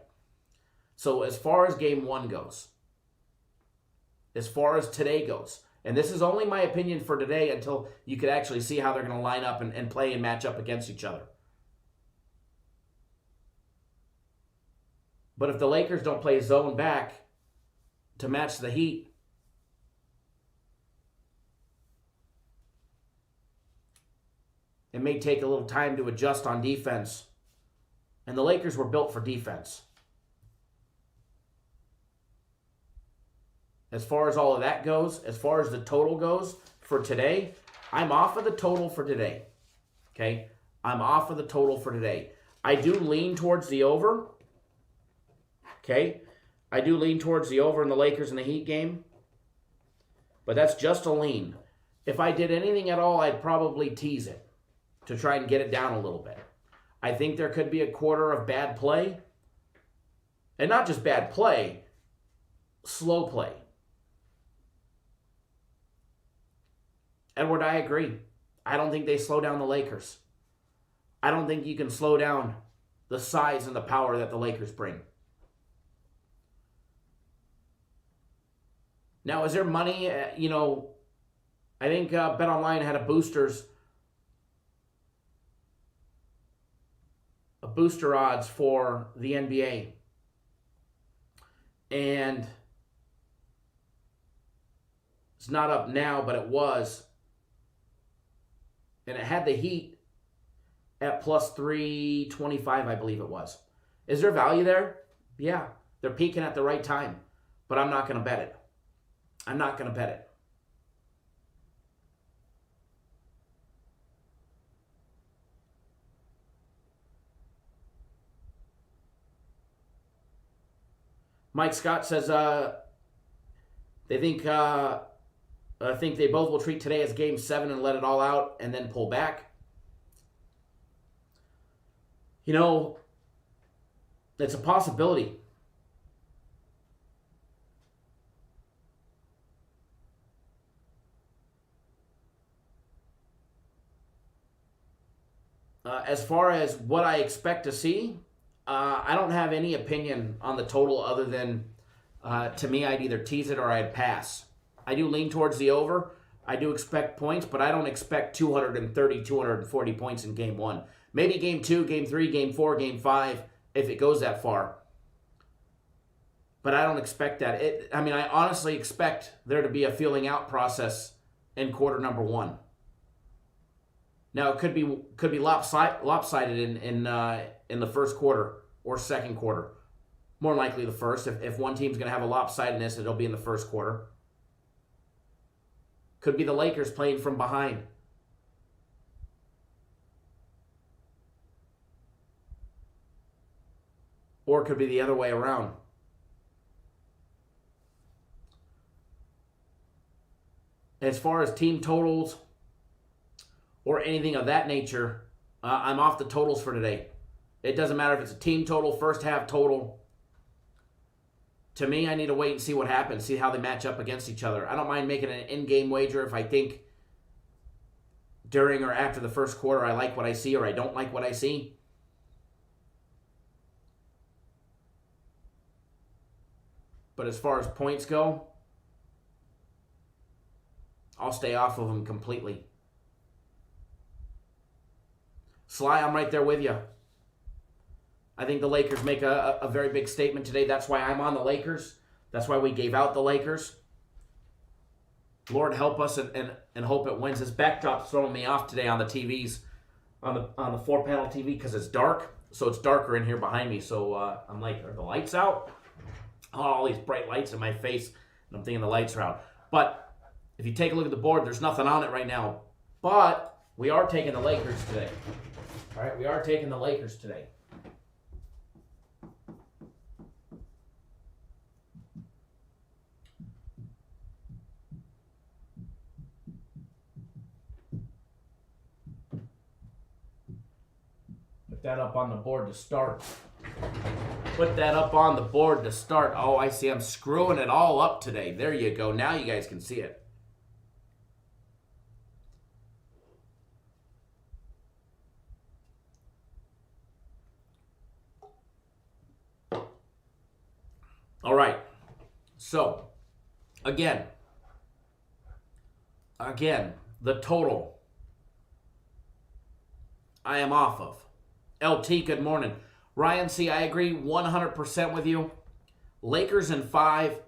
So as far as game 1 goes, as far as today goes, and this is only my opinion for today until you could actually see how they're going to line up and play and match up against each other. But if the Lakers don't play zone back to match the Heat, it may take a little time to adjust on defense. And the Lakers were built for defense. As far as all of that goes, as far as the total goes for today, I'm off of the total for today. Okay? I'm off of the total for today. I do lean towards the over. Okay? I do lean towards the over in the Lakers and the Heat game. But that's just a lean. If I did anything at all, I'd probably tease it to try and get it down a little bit. I think there could be a quarter of bad play. And not just bad play, slow play. Edward, I agree. I don't think they slow down the Lakers. I don't think you can slow down the size and the power that the Lakers bring. Now, is there money? I think BetOnline had a booster odds for the NBA. And it's not up now, but it was. And it had the Heat at plus 325, I believe it was. Is there value there? Yeah. They're peaking at the right time. But I'm not going to bet it. I'm not going to bet it. Mike Scott says they think I think they both will treat today as Game 7 and let it all out and then pull back. It's a possibility. As far as what I expect to see, I don't have any opinion on the total other than, to me, I'd either tease it or I'd pass. I do lean towards the over. I do expect points, but I don't expect 230, 240 points in Game 1. Maybe Game 2, Game 3, Game 4, Game 5, if it goes that far. But I don't expect that. I honestly expect there to be a feeling out process in quarter number 1. Now, it could be lopsided in the first quarter or second quarter. More likely the first. If one team's going to have a lopsidedness, it'll be in the first quarter. Could be the Lakers playing from behind. or it could be the other way around. As far as team totals or anything of that nature, I'm off the totals for today. It doesn't matter if it's a team total, first half total. To me, I need to wait and see what happens, see how they match up against each other. I don't mind making an in-game wager if I think during or after the first quarter I like what I see or I don't like what I see. But as far as points go, I'll stay off of them completely. Sly, I'm right there with you. I think the Lakers make a very big statement today. That's why I'm on the Lakers. That's why we gave out the Lakers. Lord help us and hope it wins. This backdrop's throwing me off today on the TVs, on the 4-panel TV because it's dark. So it's darker in here behind me. So I'm like, are the lights out? Oh, all these bright lights in my face. And I'm thinking the lights are out. But if you take a look at the board, there's nothing on it right now. But we are taking the Lakers today. All right, we are taking the Lakers today. Put that up on the board to start. Put that up on the board to start. Oh, I see. I'm screwing it all up today. There you go. Now you guys can see it. All right. So, again, the total I am off of. LT, good morning. Ryan C., I agree 100% with you. Lakers in 5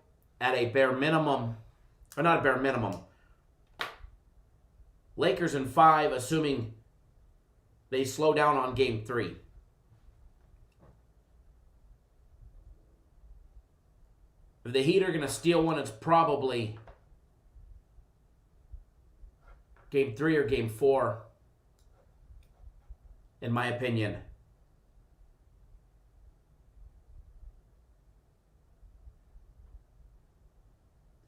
at a bare minimum. Or not a bare minimum. Lakers in 5, assuming they slow down on game 3. If the Heat are going to steal one, it's probably game 3 or game 4, in my opinion.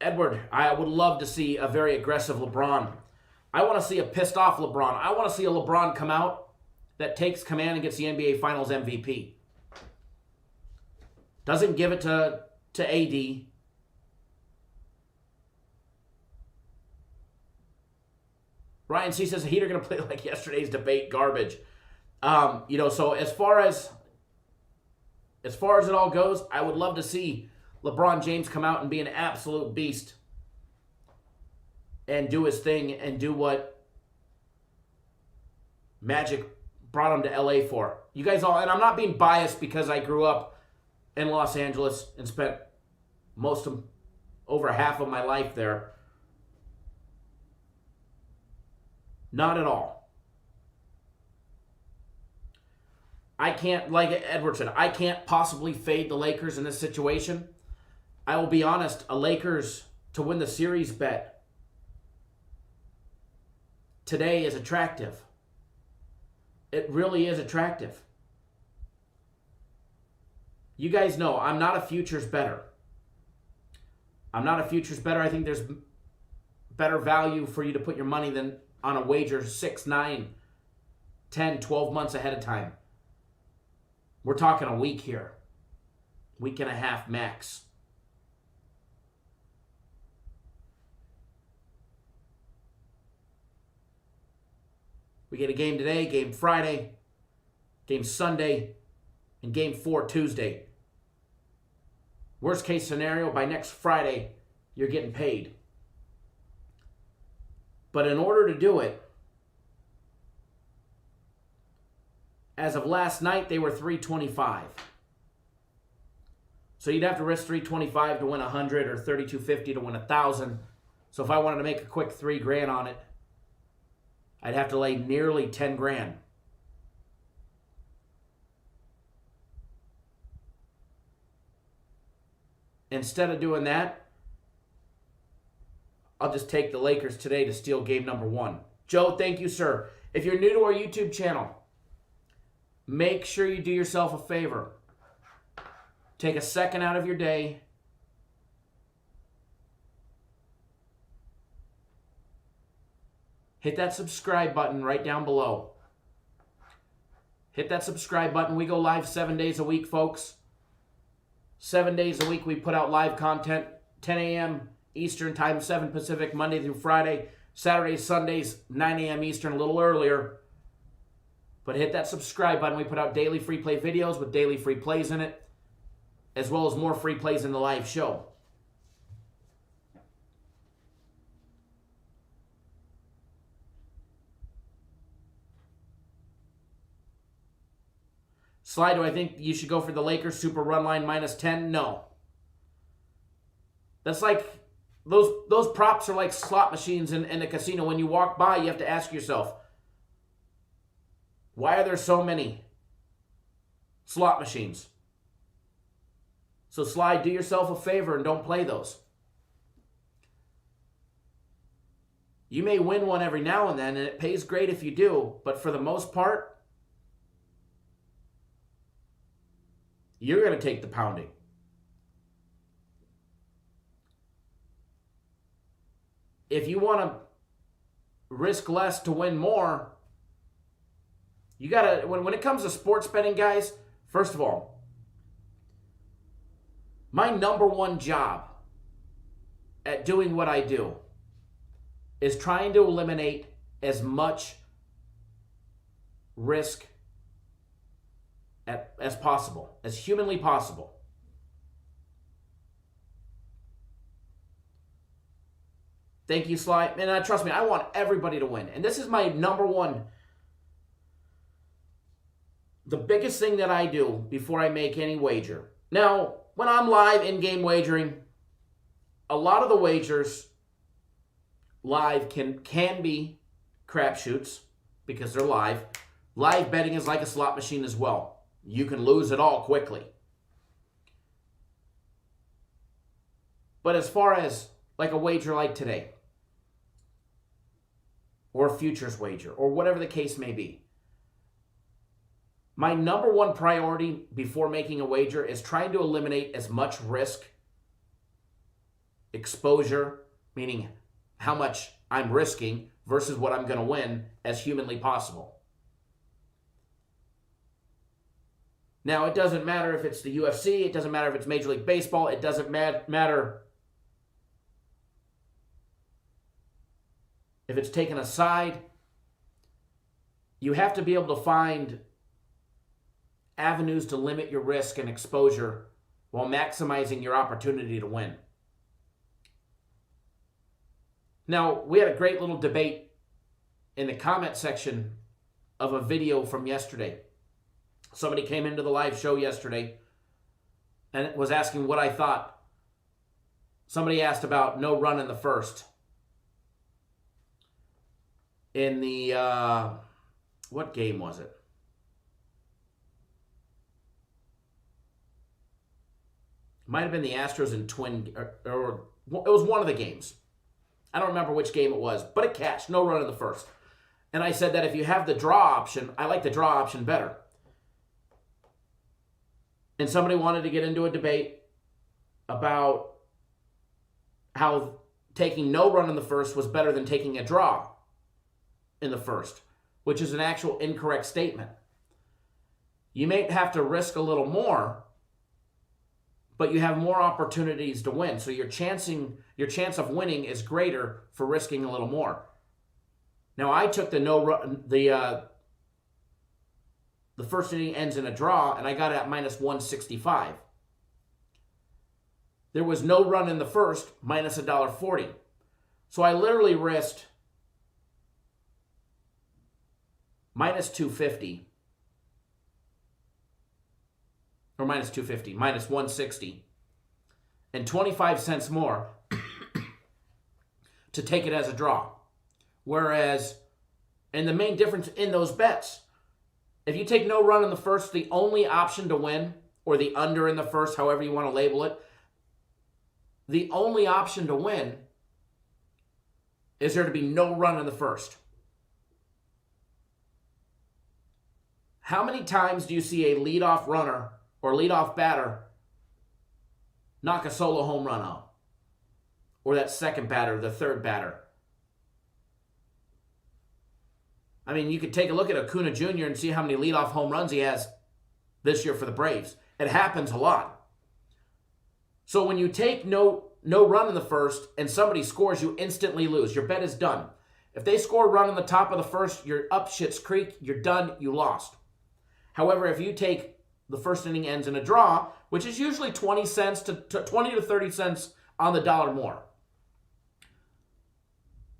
Edward, I would love to see a very aggressive LeBron. I want to see a pissed off LeBron. I want to see a LeBron come out that takes command and gets the NBA Finals MVP. Doesn't give it to AD. Ryan C says the Heat are going to play like yesterday's debate garbage. So as far as it all goes, I would love to see LeBron James come out and be an absolute beast and do his thing and do what Magic brought him to LA for. You guys all, and I'm not being biased because I grew up in Los Angeles and spent over half of my life there. Not at all. I can't, like Edward said, I can't possibly fade the Lakers in this situation. I will be honest, a Lakers to win the series bet today is attractive. It really is attractive. You guys know I'm not a futures bettor. I think there's better value for you to put your money than on a wager 6, 9, 10, 12 months ahead of time. We're talking a week here. Week and a half max. We get a game today, game Friday, game Sunday, and game 4 Tuesday. Worst case scenario, by next Friday, you're getting paid. But in order to do it, as of last night, they were $325. So you'd have to risk $325 to win $100 or $32.50 to win $1,000. So if I wanted to make a quick $3,000 on it, I'd have to lay nearly $10,000. Instead of doing that, I'll just take the Lakers today to steal game number 1. Joe, thank you, sir. If you're new to our YouTube channel, make sure you do yourself a favor. take a second out of your day. Hit that subscribe button right down below. Hit that subscribe button. We go live 7 days a week, folks. 7 days a week we put out live content. 10 a.m. Eastern time, 7 Pacific, Monday through Friday. Saturdays, Sundays, 9 a.m. Eastern, a little earlier. But hit that subscribe button. We put out daily free play videos with daily free plays in it, as well as more free plays in the live show. Sly, do I think you should go for the Lakers super run line -10? No. That's like, those props are like slot machines in a casino. When you walk by, you have to ask yourself, why are there so many slot machines? So Sly, do yourself a favor and don't play those. You may win one every now and then, and it pays great if you do, but for the most part, you're going to take the pounding. If you want to risk less to win more, you got to, when it comes to sports betting, guys, first of all, my number one job at doing what I do is trying to eliminate as much risk as possible, as humanly possible. Thank you, Sly. And trust me, I want everybody to win. And this is my number one. The biggest thing that I do before I make any wager. Now, when I'm live in-game wagering, a lot of the wagers live can be crapshoots because they're live. Live betting is like a slot machine as well. You can lose it all quickly. But as far as like a wager like today, or a futures wager, or whatever the case may be, my number one priority before making a wager is trying to eliminate as much risk, exposure, meaning how much I'm risking versus what I'm going to win, as humanly possible. Now, it doesn't matter if it's the UFC, it doesn't matter if it's Major League Baseball, it doesn't matter if it's taken a side. You have to be able to find avenues to limit your risk and exposure while maximizing your opportunity to win. Now, we had a great little debate in the comment section of a video from yesterday. Somebody came into the live show yesterday and was asking what I thought. Somebody asked about no run in the first. In the, what game was it? Might have been the Astros and or it was one of the games. I don't remember which game it was, but it cashed, no run in the first. And I said that if you have the draw option, I like the draw option better. And somebody wanted to get into a debate about how taking no run in the first was better than taking a draw in the first, which is an actual incorrect statement. You may have to risk a little more, but you have more opportunities to win. So your chance of winning is greater for risking a little more. Now, I took the no run, the first inning ends in a draw, and I got it at -165. There was no run in the first, minus $1.40. So I literally risked -250, or -250, -160, and 25 cents more to take it as a draw. Whereas, and the main difference in those bets, if you take no run in the first, the only option to win, or the under in the first, however you want to label it, the only option to win is there to be no run in the first. How many times do you see a leadoff runner or leadoff batter knock a solo home run out. Or that second batter, the third batter. I mean, you could take a look at Acuna Jr. and see how many leadoff home runs he has this year for the Braves. It happens a lot. So when you take no run in the first and somebody scores, you instantly lose. Your bet is done. If they score a run in the top of the first, you're up Schitt's Creek, you're done, you lost. However, if you take the first inning ends in a draw, which is usually 20 cents to 20 to 30 cents on the dollar more.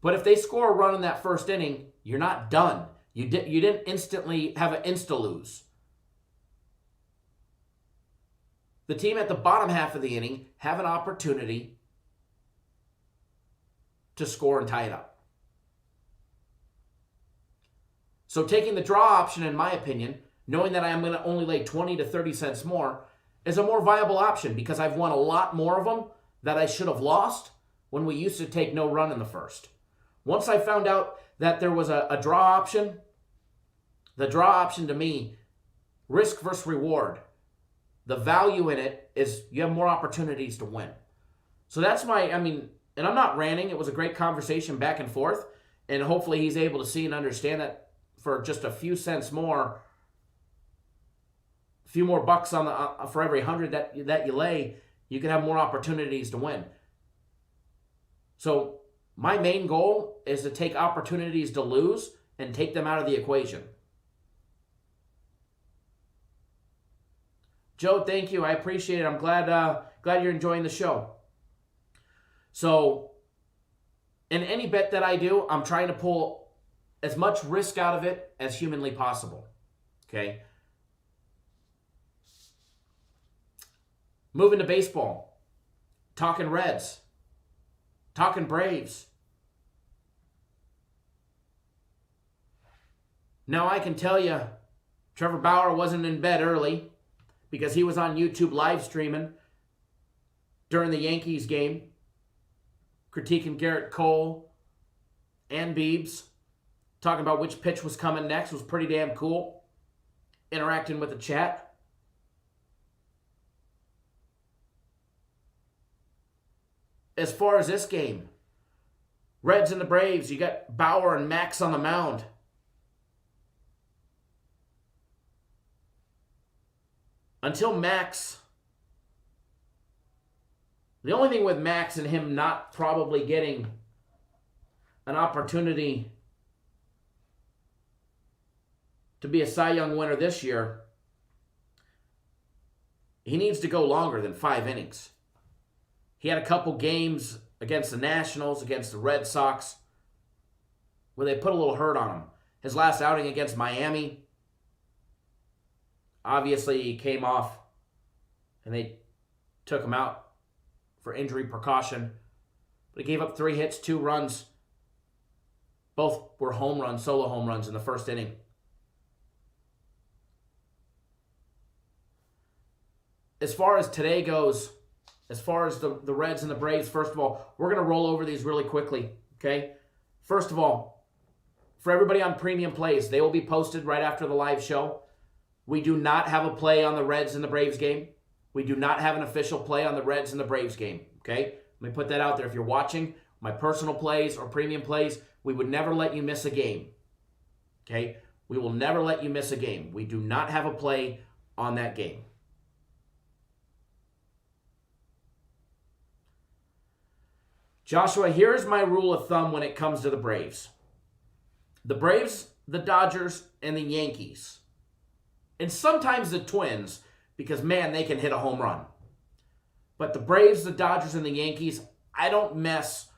But if they score a run in that first inning, you're not done. You didn't instantly have an insta-lose. The team at the bottom half of the inning have an opportunity to score and tie it up. So taking the draw option, in my opinion, knowing that I'm going to only lay 20 to 30 cents more, is a more viable option because I've won a lot more of them that I should have lost when we used to take no run in the first. Once I found out that there was a draw option, the draw option to me, risk versus reward, the value in it is you have more opportunities to win. So that's and I'm not ranting. It was a great conversation back and forth, and hopefully he's able to see and understand that for just a few cents more, a few more bucks on for every 100 that you lay, you can have more opportunities to win. So my main goal is to take opportunities to lose and take them out of the equation. Joe, thank you. I appreciate it. I'm glad you're enjoying the show. So, in any bet that I do, I'm trying to pull as much risk out of it as humanly possible. Okay? Moving to baseball. Talking Reds. Talking Braves. Now I can tell you, Trevor Bauer wasn't in bed early because he was on YouTube live streaming during the Yankees game, critiquing Garrett Cole and Biebs, talking about which pitch was coming next. Was pretty damn cool, interacting with the chat. As far as this game, Reds and the Braves, you got Bauer and Max on the mound. Until Max, the only thing with Max and him not probably getting an opportunity to be a Cy Young winner this year, he needs to go longer than 5 innings. He had a couple games against the Nationals, against the Red Sox, where they put a little hurt on him. His last outing against Miami, obviously he came off and they took him out for injury precaution. But he gave up 3 hits, 2 runs. Both were home runs, solo home runs in the first inning. As far as today goes, as far as the Reds and the Braves, first of all, we're going to roll over these really quickly, okay? First of all, for everybody on Premium Plays, they will be posted right after the live show. We do not have a play on the Reds and the Braves game. We do not have an official play on the Reds and the Braves game, okay? Let me put that out there. If you're watching my personal plays or Premium Plays, we would never let you miss a game, okay? We will never let you miss a game. We do not have a play on that game. Joshua, here's my rule of thumb when it comes to the Braves. The Braves, the Dodgers, and the Yankees. And sometimes the Twins, because, man, they can hit a home run. But the Braves, the Dodgers, and the Yankees, I don't mess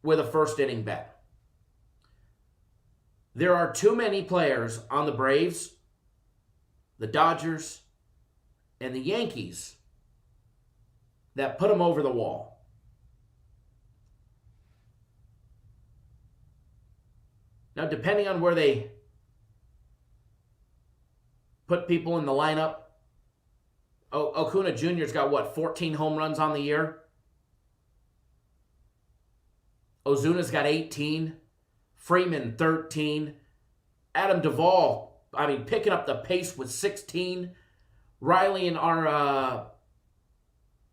with a first inning bet. There are too many players on the Braves, the Dodgers, and the Yankees that put them over the wall. Now, depending on where they put people in the lineup, Acuna Jr.'s got, 14 home runs on the year? Ozuna's got 18. Freeman, 13. Adam Duvall, picking up the pace with 16. Riley and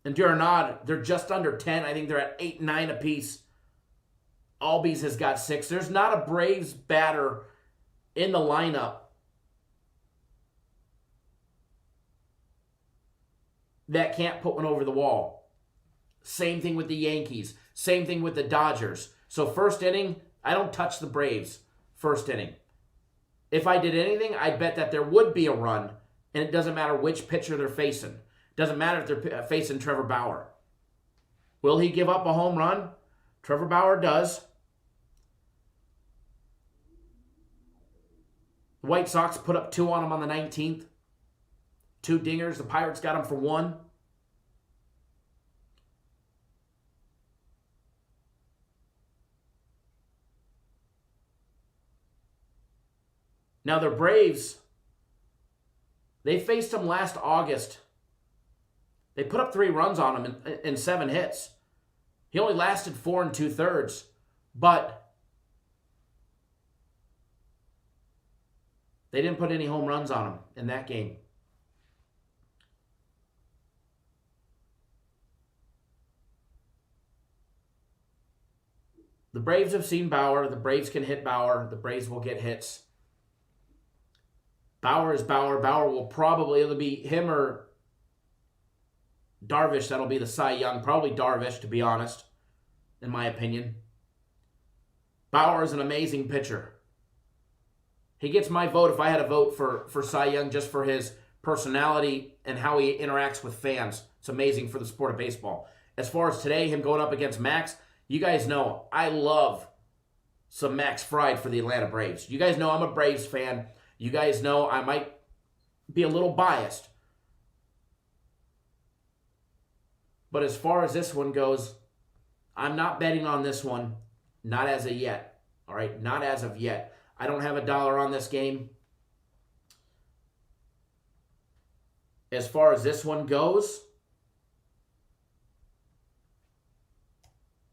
And Duranad, they're just under 10. I think they're at 8, 9 apiece. Albies has got 6. There's not a Braves batter in the lineup that can't put one over the wall. Same thing with the Yankees. Same thing with the Dodgers. So first inning, I don't touch the Braves first inning. If I did anything, I'd bet that there would be a run, and it doesn't matter which pitcher they're facing. Doesn't matter if they're facing Trevor Bauer. Will he give up a home run? Trevor Bauer does. The White Sox put up 2 on him on the 19th. 2 dingers. The Pirates got him for 1. Now, the Braves, they faced him last August. They put up 3 runs on him in 7 hits. He only lasted 4 2/3, but they didn't put any home runs on him in that game. The Braves have seen Bauer. The Braves can hit Bauer. The Braves will get hits. Bauer is Bauer. Bauer will probably, it'll be him or Darvish that'll be the Cy Young. Probably Darvish, to be honest, in my opinion. Bauer is an amazing pitcher. He gets my vote if I had a vote for Cy Young just for his personality and how he interacts with fans. It's amazing for the sport of baseball. As far as today, him going up against Max, you guys know I love some Max Fried for the Atlanta Braves. You guys know I'm a Braves fan. You guys know I might be a little biased. But as far as this one goes, I'm not betting on this one. Not as of yet. All right? Not as of yet. I don't have $1 on this game. As far as this one goes,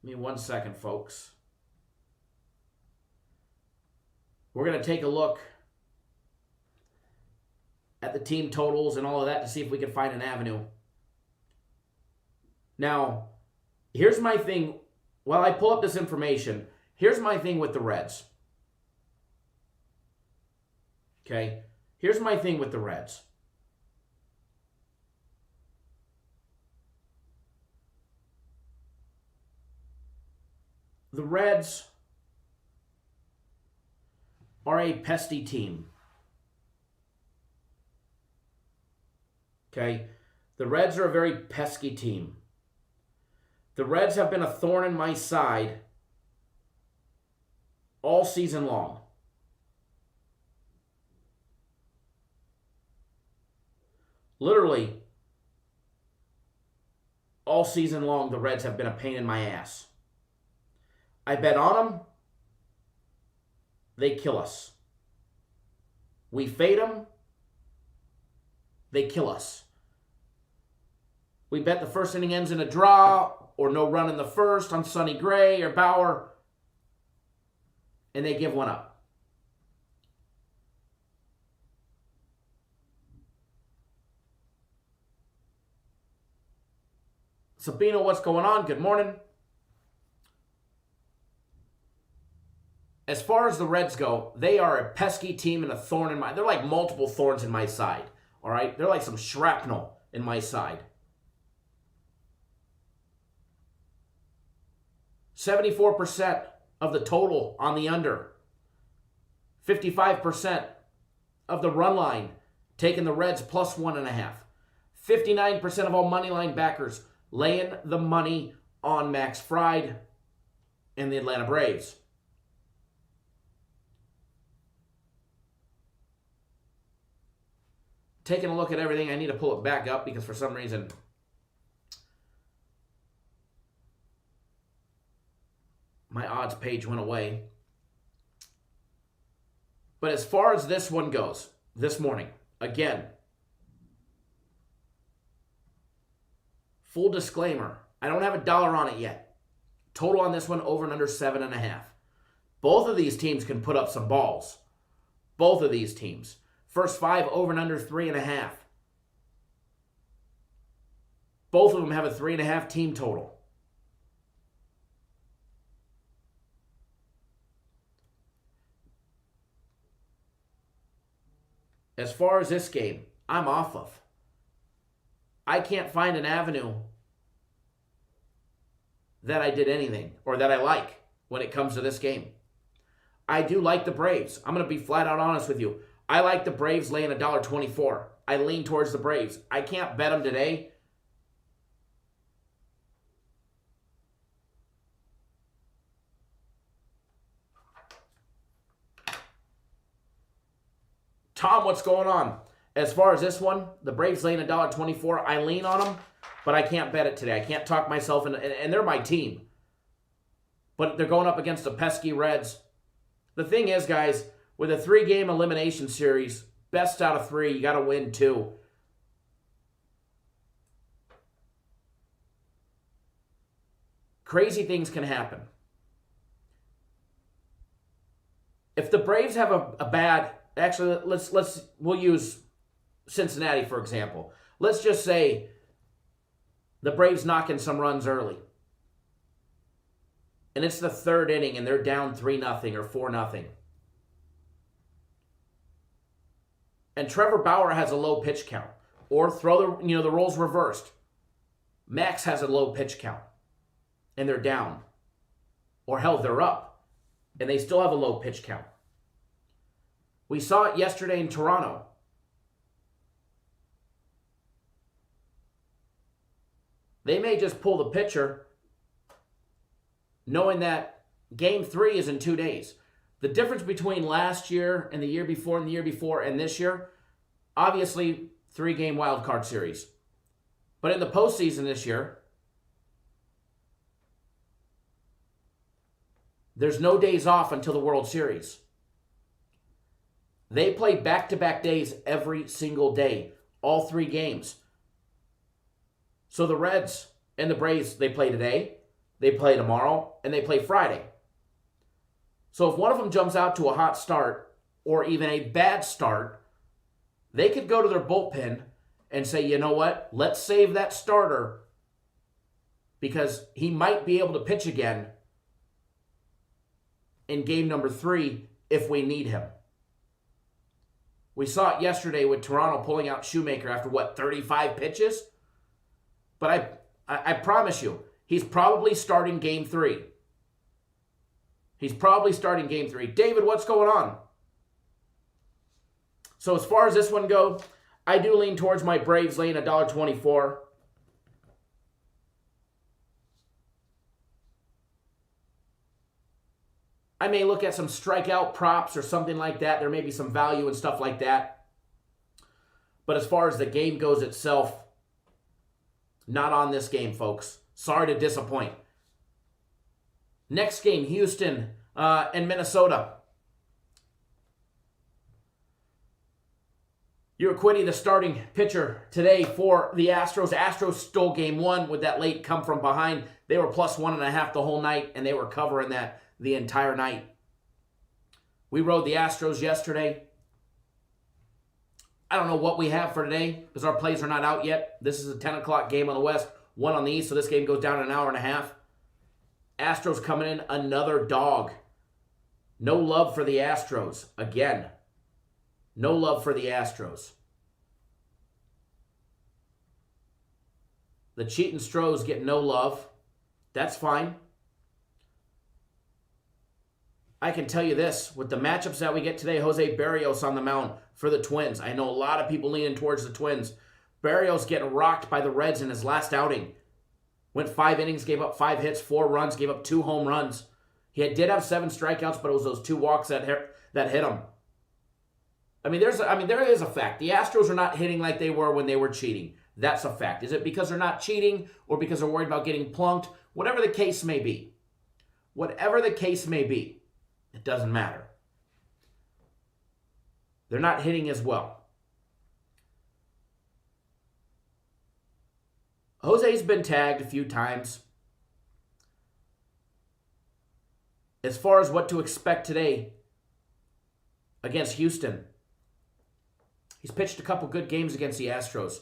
give me 1 second, folks. We're going to take a look at the team totals and all of that to see if we can find an avenue. Now, here's my thing. While I pull up this information, here's my thing with the Reds. Okay? Here's my thing with the Reds. The Reds are a pesky team. Okay? The Reds are a very pesky team. The Reds have been a thorn in my side all season long. Literally, all season long, the Reds have been a pain in my ass. I bet on them, they kill us. We fade them, they kill us. We bet the first inning ends in a draw or no run in the first on Sonny Gray or Bauer, and they give one up. Sabino, what's going on? Good morning. As far as the Reds go, they are a pesky team and a thorn in my... They're like multiple thorns in my side, all right? They're like some shrapnel in my side. 74% of the total on the under. 55% of the run line taking the Reds plus 1.5. 59% of all money line backers laying the money on Max Fried and the Atlanta Braves. Taking a look at everything, I need to pull it back up because for some reason my odds page went away. But as far as this one goes, this morning, again, full disclaimer, I don't have $1 on it yet. Total on this one, over and under 7.5. Both of these teams can put up some balls. Both of these teams. First 5, over and under 3.5. Both of them have a 3.5 team total. As far as this game, I'm off of. I can't find an avenue that I did anything or that I like when it comes to this game. I do like the Braves. I'm going to be flat out honest with you. I like the Braves laying $1.24. I lean towards the Braves. I can't bet them today. Tom, what's going on? As far as this one, the Braves laying $1.24. I lean on them, but I can't bet it today. I can't talk myself into, and they're my team. But they're going up against the pesky Reds. The thing is, guys, with a 3-game elimination series, best out of 3, you got to win 2. Crazy things can happen. If the Braves have a bad, actually, we'll use Cincinnati for example. Let's just say the Braves knock in some runs early. And it's the 3rd inning and they're down 3-0 or 4-0. And Trevor Bauer has a low pitch count. Or throw the roles reversed. Max has a low pitch count. And they're down. Or hell, they're up. And they still have a low pitch count. We saw it yesterday in Toronto. They may just pull the pitcher knowing that Game 3 is in 2 days. The difference between last year and the year before and the year before and this year, obviously 3-game wild card series. But in the postseason this year, there's no days off until the World Series. They play back-to-back days every single day, all 3 games. So the Reds and the Braves, they play today, they play tomorrow, and they play Friday. So if one of them jumps out to a hot start or even a bad start, they could go to their bullpen and say, you know what, let's save that starter because he might be able to pitch again in game number 3 if we need him. We saw it yesterday with Toronto pulling out Shoemaker after, 35 pitches? But I promise you, he's probably starting game 3. He's probably starting game 3. David, what's going on? So as far as this one goes, I do lean towards my Braves laying $1.24. I may look at some strikeout props or something like that. There may be some value and stuff like that. But as far as the game goes itself, not on this game, folks. Sorry to disappoint. Next game, Houston and Minnesota. Urquidy, the starting pitcher today for the Astros. Astros stole game 1 with that late come from behind. They were plus 1.5 the whole night, and they were covering that the entire night. We rode the Astros yesterday. I don't know what we have for today because our plays are not out yet. This is a 10 o'clock game on the West, 1 on the East, so this game goes down in an hour and a half. Astros coming in, another dog. No love for the Astros. Again, no love for the Astros. The cheating Stros get no love. That's fine. I can tell you this, with the matchups that we get today, Jose Barrios on the mound for the Twins. I know a lot of people leaning towards the Twins. Barrios getting rocked by the Reds in his last outing. Went 5 innings, gave up 5 hits, 4 runs, gave up 2 home runs. He did have 7 strikeouts, but it was those 2 walks that hit him. There is a fact. The Astros are not hitting like they were when they were cheating. That's a fact. Is it because they're not cheating or because they're worried about getting plunked? Whatever the case may be. Whatever the case may be. It doesn't matter. They're not hitting as well. Jose's been tagged a few times. As far as what to expect today against Houston, he's pitched a couple good games against the Astros.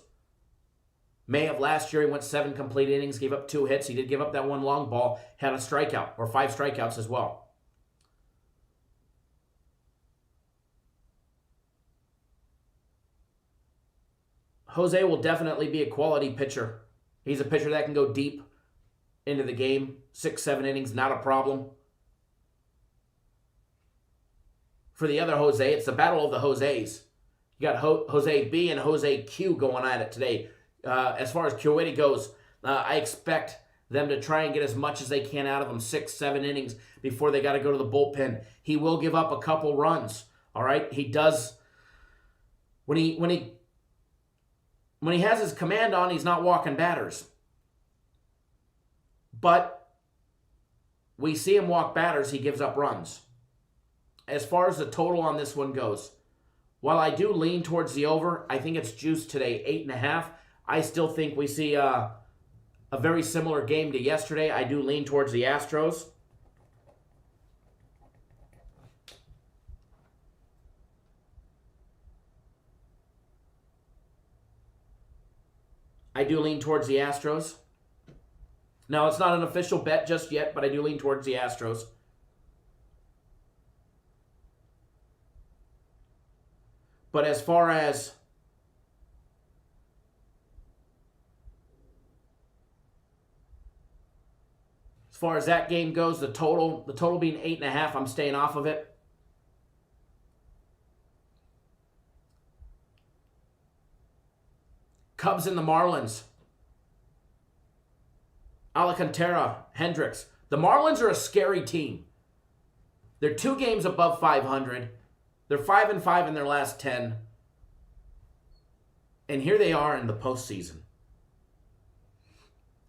May of last year, he went 7 complete innings, gave up 2 hits. He did give up that 1 long ball, had a strikeout, or 5 strikeouts as well. Jose will definitely be a quality pitcher. He's a pitcher that can go deep into the game. 6, 7 innings, not a problem. For the other Jose, it's the battle of the Jose's. You got Jose B and Jose Q going at it today. As far as Curwitty goes, I expect them to try and get as much as they can out of him, 6, 7 innings before they got to go to the bullpen. He will give up a couple runs. All right, he does. When he has his command on, he's not walking batters. But we see him walk batters, he gives up runs. As far as the total on this one goes, while I do lean towards the over, I think it's juiced today, 8.5. I still think we see a very similar game to yesterday. I do lean towards the Astros. Now, it's not an official bet just yet, but I do lean towards the Astros. But as far as that game goes, the total being 8.5, I'm staying off of it. Cubs and the Marlins. Alcantara, Hendricks. The Marlins are a scary team. They're 2 games above 500. They're 5-5 in their last 10. And here they are in the postseason.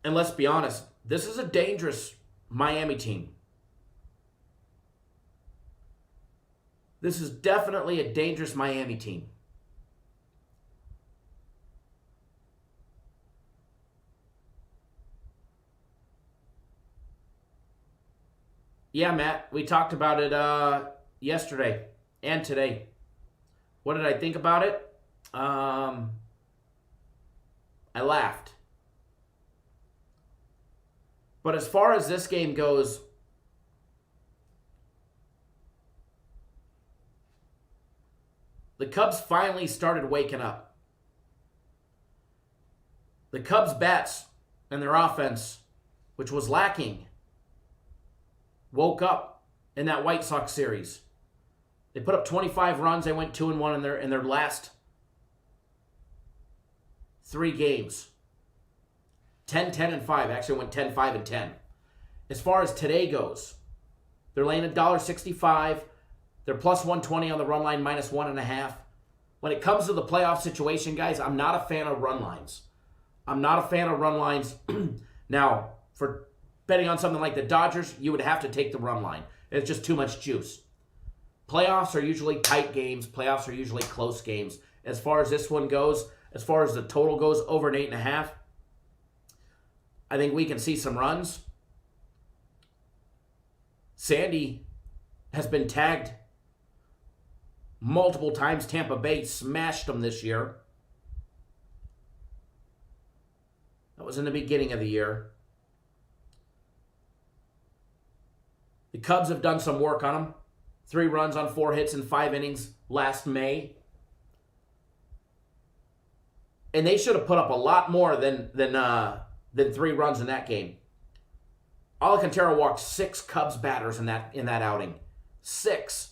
And let's be honest, this is a dangerous Miami team. This is definitely a dangerous Miami team. Yeah, Matt, we talked about it yesterday and today. What did I think about it? I laughed. But as far as this game goes, the Cubs finally started waking up. The Cubs' bats and their offense, which was lacking, woke up in that White Sox series. They put up 25 runs. They went 2-1 in their last 3 games. 10-10-5. Actually went 10-5-10. As far as today goes, they're laying $1.65. They're plus 120 on the run line, minus 1.5. When it comes to the playoff situation, guys, I'm not a fan of run lines. Now, for betting on something like the Dodgers, you would have to take the run line. It's just too much juice. Playoffs are usually tight games. Playoffs are usually close games. As far as this one goes, as far as the total goes, over an 8.5, I think we can see some runs. Sandy has been tagged multiple times. Tampa Bay smashed them this year. That was in the beginning of the year. The Cubs have done some work on them. 3 runs on 4 hits in 5 innings last May. And they should have put up a lot more than 3 runs in that game. Alcantara walked 6 Cubs batters in that outing. 6.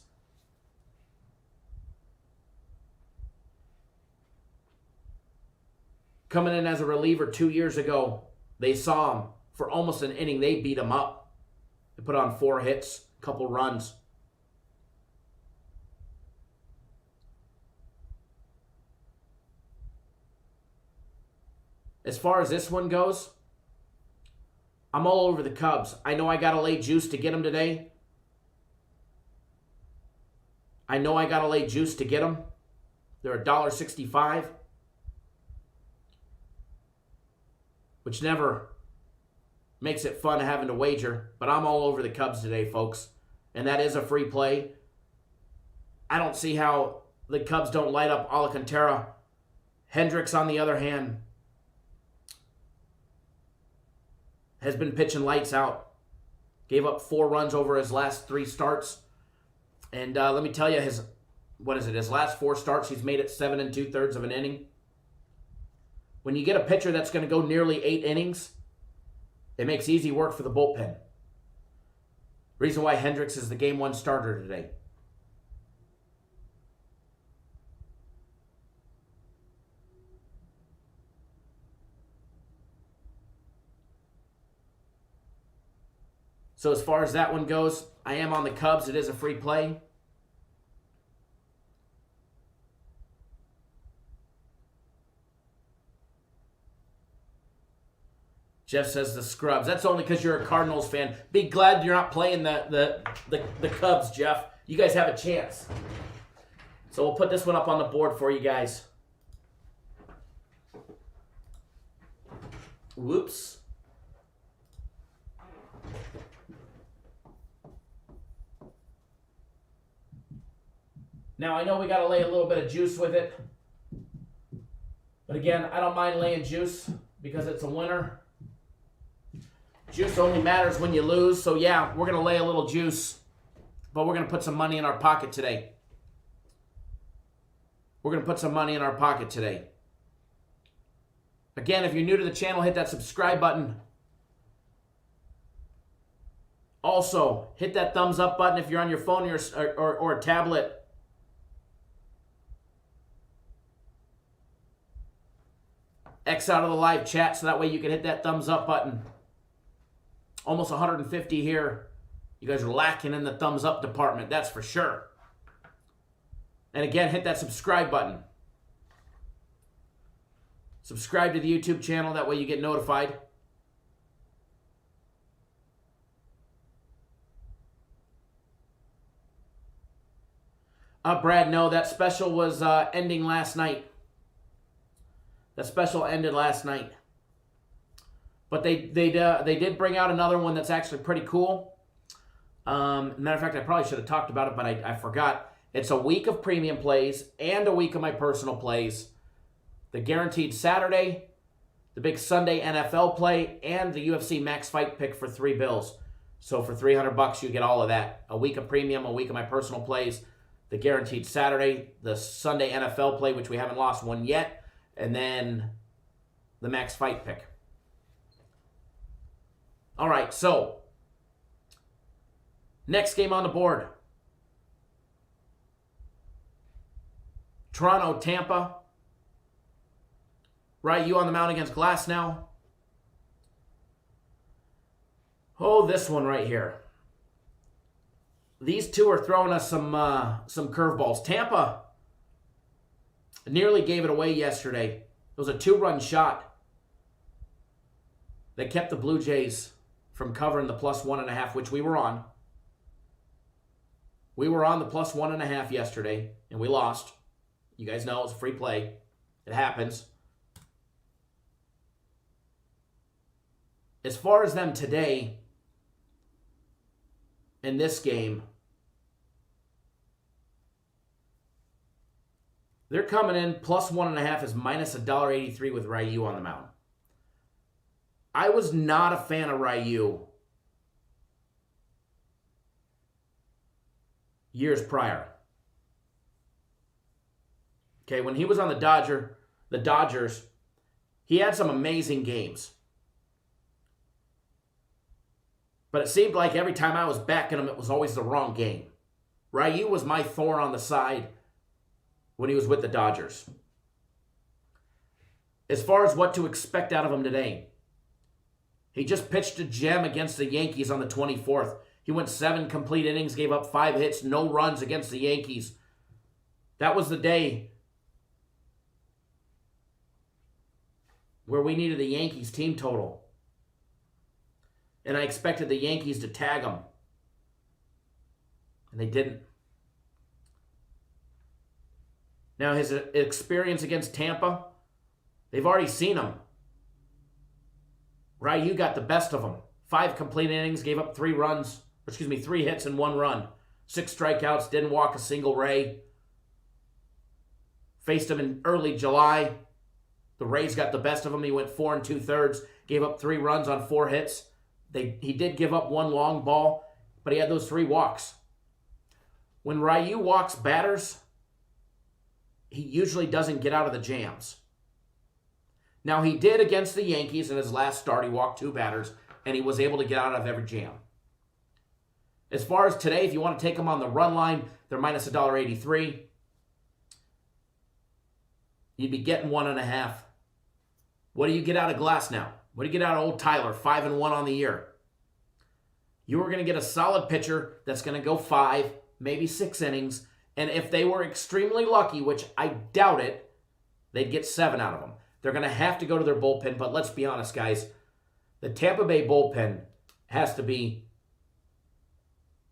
Coming in as a reliever 2 years ago, they saw him for almost an inning. They beat him up. They put on 4 hits, a couple runs. As far as this one goes, I'm all over the Cubs. I know I got to lay juice to get them today. They're $1.65. Which never makes it fun having to wager. But I'm all over the Cubs today, folks. And that is a free play. I don't see how the Cubs don't light up Alcantara. Hendricks, on the other hand, has been pitching lights out. Gave up 4 runs over his last 3 starts. And let me tell you, his last 4 starts, he's made it 7 2/3 of an inning. When you get a pitcher that's going to go nearly 8 innings, it makes easy work for the bullpen. Reason why Hendricks is the Game 1 starter today. So as far as that one goes, I am on the Cubs. It is a free play. Jeff says the scrubs. That's only because you're a Cardinals fan. Be glad you're not playing the Cubs, Jeff. You guys have a chance. So we'll put this one up on the board for you guys. Whoops. Now, I know we got to lay a little bit of juice with it. But again, I don't mind laying juice because it's a winner. Juice only matters when you lose. So, yeah, we're going to lay a little juice. But we're going to put some money in our pocket today. We're going to put some money in our pocket today. Again, if you're new to the channel, hit that subscribe button. Also, hit that thumbs up button if you're on your phone or a tablet. X out of the live chat so that way you can hit that thumbs up button. Almost 150 here. You guys are lacking in the thumbs up department, that's for sure. And again, hit that subscribe button. Subscribe to the YouTube channel, that way you get notified. Brad, no, that special was ending last night. That special ended last night. But they did bring out another one that's actually pretty cool. Matter of fact, I probably should have talked about it, but I forgot. It's a week of premium plays and a week of my personal plays. The guaranteed Saturday, the big Sunday NFL play, and the UFC Max Fight Pick for $3. So for $300, you get all of that. A week of premium, a week of my personal plays, the guaranteed Saturday, the Sunday NFL play, which we haven't lost one yet, and then the Max Fight Pick. All right, so next game on the board. Toronto, Tampa. Ryu on the mound against Glasnow. Oh, this one right here. These two are throwing us some curveballs. Tampa nearly gave it away yesterday. It was a 2-run shot that kept the Blue Jays from covering the +1.5, which we were on. We were on the +1.5 yesterday, and we lost. You guys know it's a free play. It happens. As far as them today, in this game, they're coming in +1.5 is -$1.83 with Ryu on the mound. I was not a fan of Ryu years prior. Okay, when he was on the Dodgers, he had some amazing games. But it seemed like every time I was backing him, it was always the wrong game. Ryu was my thorn on the side when he was with the Dodgers. As far as what to expect out of him today, he just pitched a gem against the Yankees on the 24th. He went 7 complete innings, gave up 5 hits, no runs against the Yankees. That was the day where we needed the Yankees team total. And I expected the Yankees to tag him. And they didn't. Now, his experience against Tampa, they've already seen him. Ryu got the best of him. 5 complete innings, gave up 3 hits and 1 run. 6 strikeouts, didn't walk a single Ray. Faced him in early July. The Rays got the best of him. He went 4 2/3, gave up 3 runs on 4 hits. He did give up one long ball, but he had those 3 walks. When Ryu walks batters, he usually doesn't get out of the jams. Now, he did against the Yankees in his last start. He walked 2 batters, and he was able to get out of every jam. As far as today, if you want to take them on the run line, they're minus $1.83. You'd be getting 1.5. What do you get out of Glasnow? What do you get out of old Tyler, 5-1 on the year? You are going to get a solid pitcher that's going to go 5, maybe 6 innings. And if they were extremely lucky, which I doubt it, they'd get 7 out of them. They're going to have to go to their bullpen. But let's be honest, guys. The Tampa Bay bullpen has to be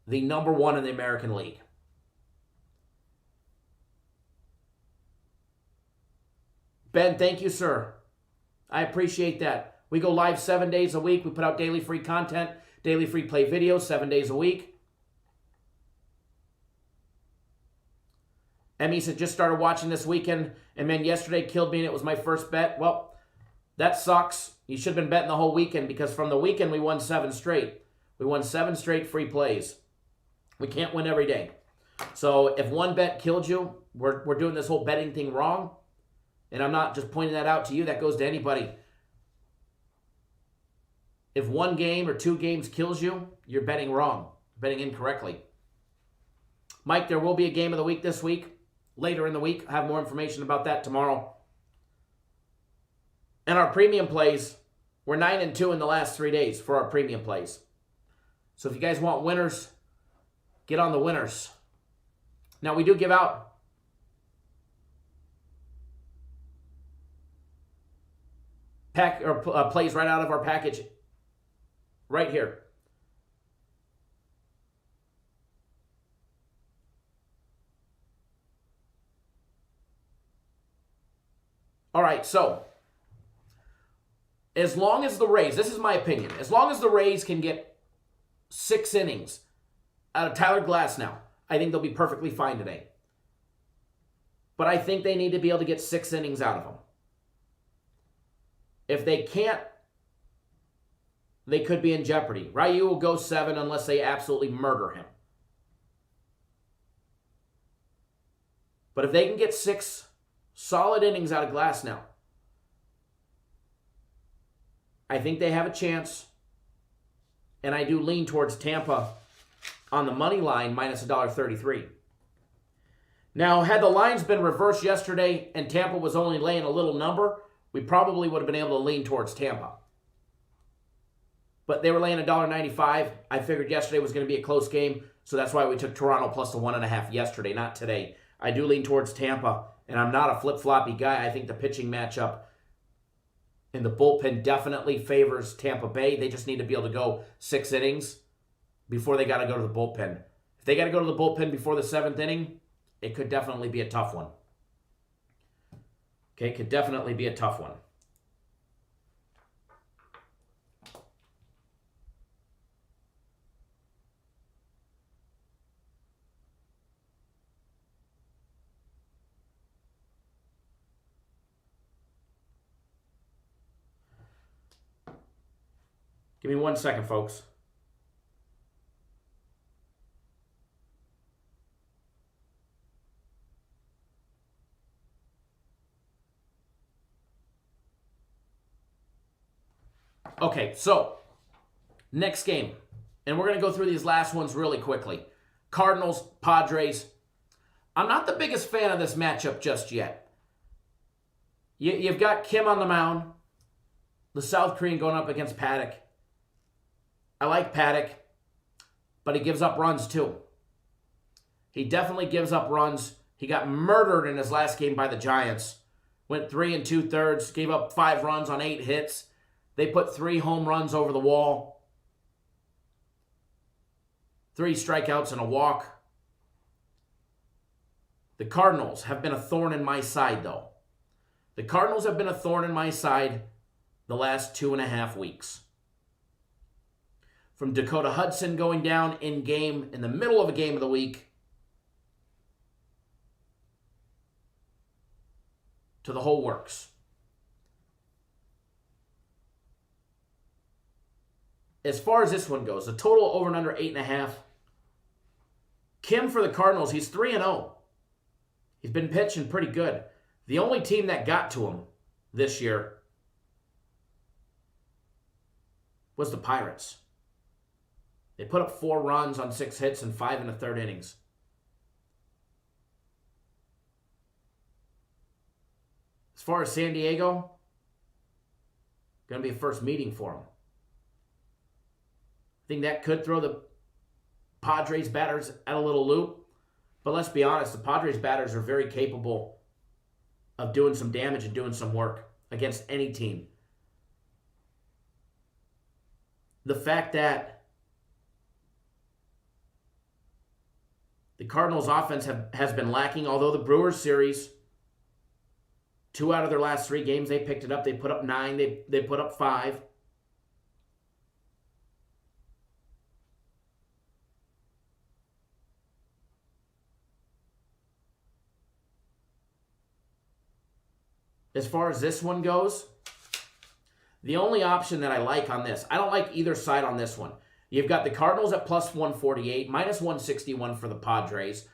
the number 1 in the American League. Ben, thank you, sir. I appreciate that. We go live 7 days a week. We put out daily free content, daily free play videos 7 days a week. Emmy said, just started watching this weekend, and man, yesterday killed me, and it was my first bet. Well, that sucks. You should have been betting the whole weekend, because from the weekend, we won 7 straight. We won 7 straight free plays. We can't win every day. So if one bet killed you, we're doing this whole betting thing wrong. And I'm not just pointing that out to you. That goes to anybody. If 1 game or 2 games kills you, you're betting wrong. Betting incorrectly. Mike, there will be a game of the week this week. Later in the week. I'll have more information about that tomorrow. And our premium plays, we're 9-2 in the last 3 days for our premium plays. So if you guys want winners, get on the winners. Now, we do give out plays right out of our package right here. All right, so as long as the Rays, this is my opinion, as long as the Rays can get 6 innings out of Tyler Glasnow, I think they'll be perfectly fine today. But I think they need to be able to get 6 innings out of him. If they can't, they could be in jeopardy. Ryu will go 7 unless they absolutely murder him. But if they can get 6 solid innings out of Glasnow, I think they have a chance. And I do lean towards Tampa on the money line, minus $1.33. Now, had the lines been reversed yesterday and Tampa was only laying a little number, we probably would have been able to lean towards Tampa. But they were laying $1.95. I figured yesterday was going to be a close game, so that's why we took Toronto plus the 1.5 yesterday, not today. I do lean towards Tampa, and I'm not a flip-floppy guy. I think the pitching matchup in the bullpen definitely favors Tampa Bay. They just need to be able to go 6 innings before they got to go to the bullpen. If they got to go to the bullpen before the 7th inning, it could definitely be a tough one. Okay, could definitely be a tough one. Give me 1 second, folks. Okay, so next game. And we're going to go through these last ones really quickly. Cardinals, Padres. I'm not the biggest fan of this matchup just yet. You've got Kim on the mound. The South Korean going up against Paddock. I like Paddock, but he gives up runs too. He definitely gives up runs. He got murdered in his last game by the Giants. Went 3 2/3, gave up 5 runs on 8 hits. They put 3 home runs over the wall. 3 strikeouts and a walk. The Cardinals have been a thorn in my side, though. The Cardinals have been a thorn in my side the last 2.5 weeks. From Dakota Hudson going down in the middle of a game of the week, to the whole works. as far as this one goes, the total over and under 8.5. Kim for the Cardinals, he's 3-0. He's been pitching pretty good. The only team that got to him this year was the Pirates. They put up 4 runs on 6 hits and 5 in the third innings. As far as San Diego, going to be a first meeting for him. I think that could throw the Padres batters at a little loop. But let's be honest, the Padres batters are very capable of doing some damage and doing some work against any team. The fact that the Cardinals' offense has been lacking, although the Brewers series, 2 out of their last 3 games, they picked it up. They put up 9. They put up 5. As far as this one goes, the only option that I like on this, I don't like either side on this one. You've got the Cardinals at plus 148, minus 161 for the Padres.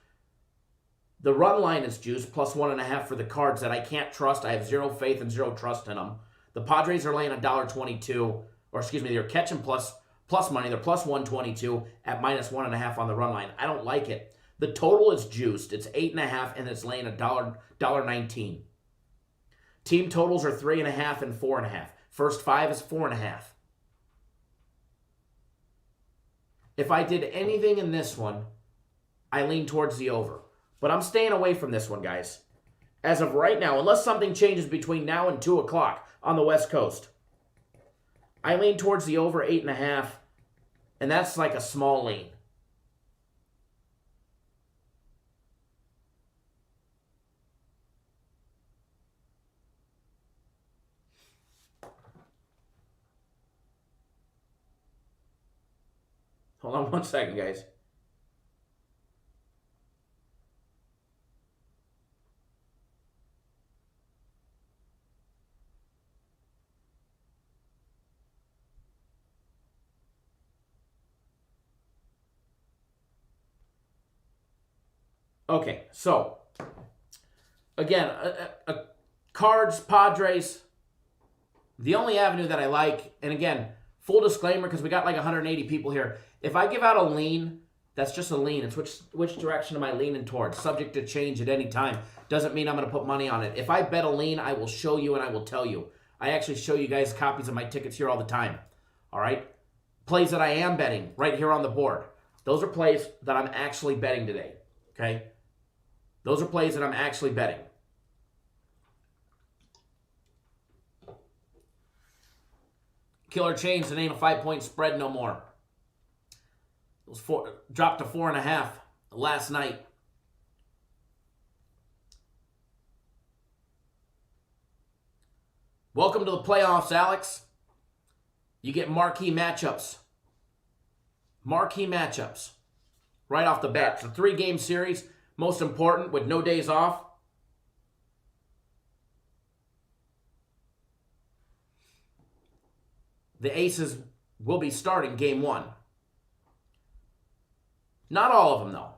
The run line is juiced, plus 1.5 for the Cards that I can't trust. I have zero faith and zero trust in them. The Padres are laying $1.22, or excuse me, they're catching plus money. They're plus 122 at minus 1.5 on the run line. I don't like it. The total is juiced. It's 8.5, and it's laying $1.19. Team totals are 3.5 and 4.5. First 5 is 4.5. If I did anything in this one, I lean towards the over. But I'm staying away from this one, guys. As of right now, unless something changes between now and 2 o'clock on the West Coast, I lean towards the over 8.5, and that's like a small lean. Hold on 1 second, guys. Okay, so, again, Cards, Padres, the only avenue that I like, and again, full disclaimer, because we got like 180 people here. If I give out a lean, that's just a lean. It's which direction am I leaning towards? Subject to change at any time. Doesn't mean I'm going to put money on it. If I bet a lean, I will show you and I will tell you. I actually show you guys copies of my tickets here all the time. All right? Plays that I am betting right here on the board. Those are plays that I'm actually betting today. Okay? Those are plays that I'm actually betting. Killer change, it ain't a 5-point spread no more. It was dropped to 4.5 last night. Welcome to the playoffs, Alex. You get marquee matchups. Marquee matchups. Right off the bat. It's a 3-game series. Most important, with no days off. The Aces will be starting game 1. Not all of them, though.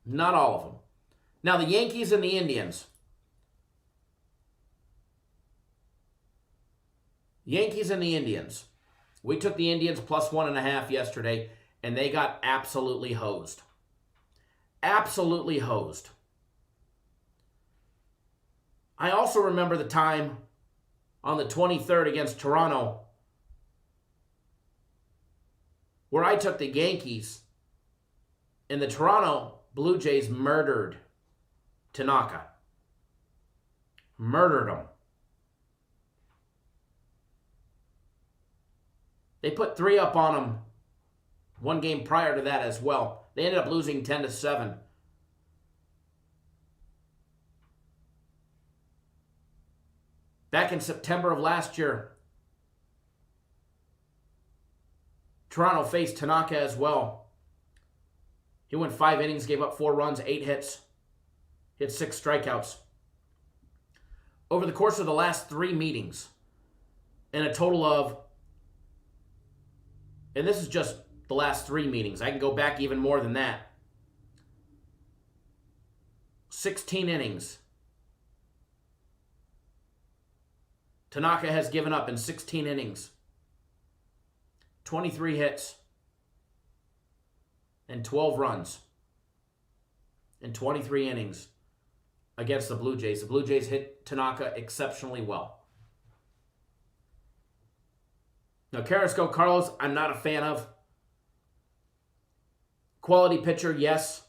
Not all of them. Now, the Yankees and the Indians. Yankees and the Indians. We took the Indians plus 1.5 yesterday, and they got absolutely hosed. Absolutely hosed. I also remember the time on the 23rd against Toronto where I took the Yankees and the Toronto Blue Jays murdered Tanaka. Murdered him. They put 3 up on him 1 game prior to that as well. They ended up losing 10-7. Back in September of last year, Toronto faced Tanaka as well. He went 5 innings, gave up 4 runs, 8 hits. He had 6 strikeouts. Over the course of the last 3 meetings, in a total of and this is just the last 3 meetings. I can go back even more than that. 16 innings. Tanaka has given up in 16 innings. 23 hits. And 12 runs. In 23 innings against the Blue Jays. The Blue Jays hit Tanaka exceptionally well. Now, Carrasco Carlos, I'm not a fan of. Quality pitcher, yes.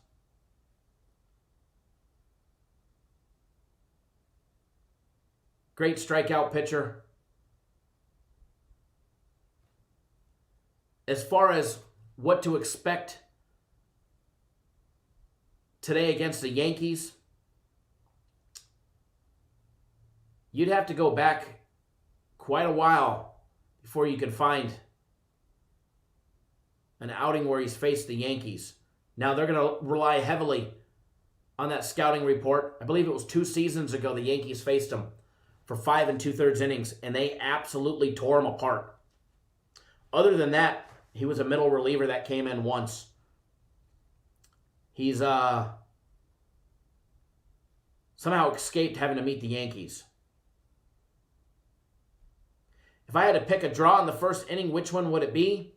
Great strikeout pitcher. As far as what to expect today against the Yankees, you'd have to go back quite a while before you can find an outing where he's faced the Yankees. Now, they're going to rely heavily on that scouting report. I believe it was 2 seasons ago the Yankees faced him for 5 2/3 innings, and they absolutely tore him apart. Other than that, he was a middle reliever that came in once. He's somehow escaped having to meet the Yankees. If I had to pick a draw in the first inning, which one would it be?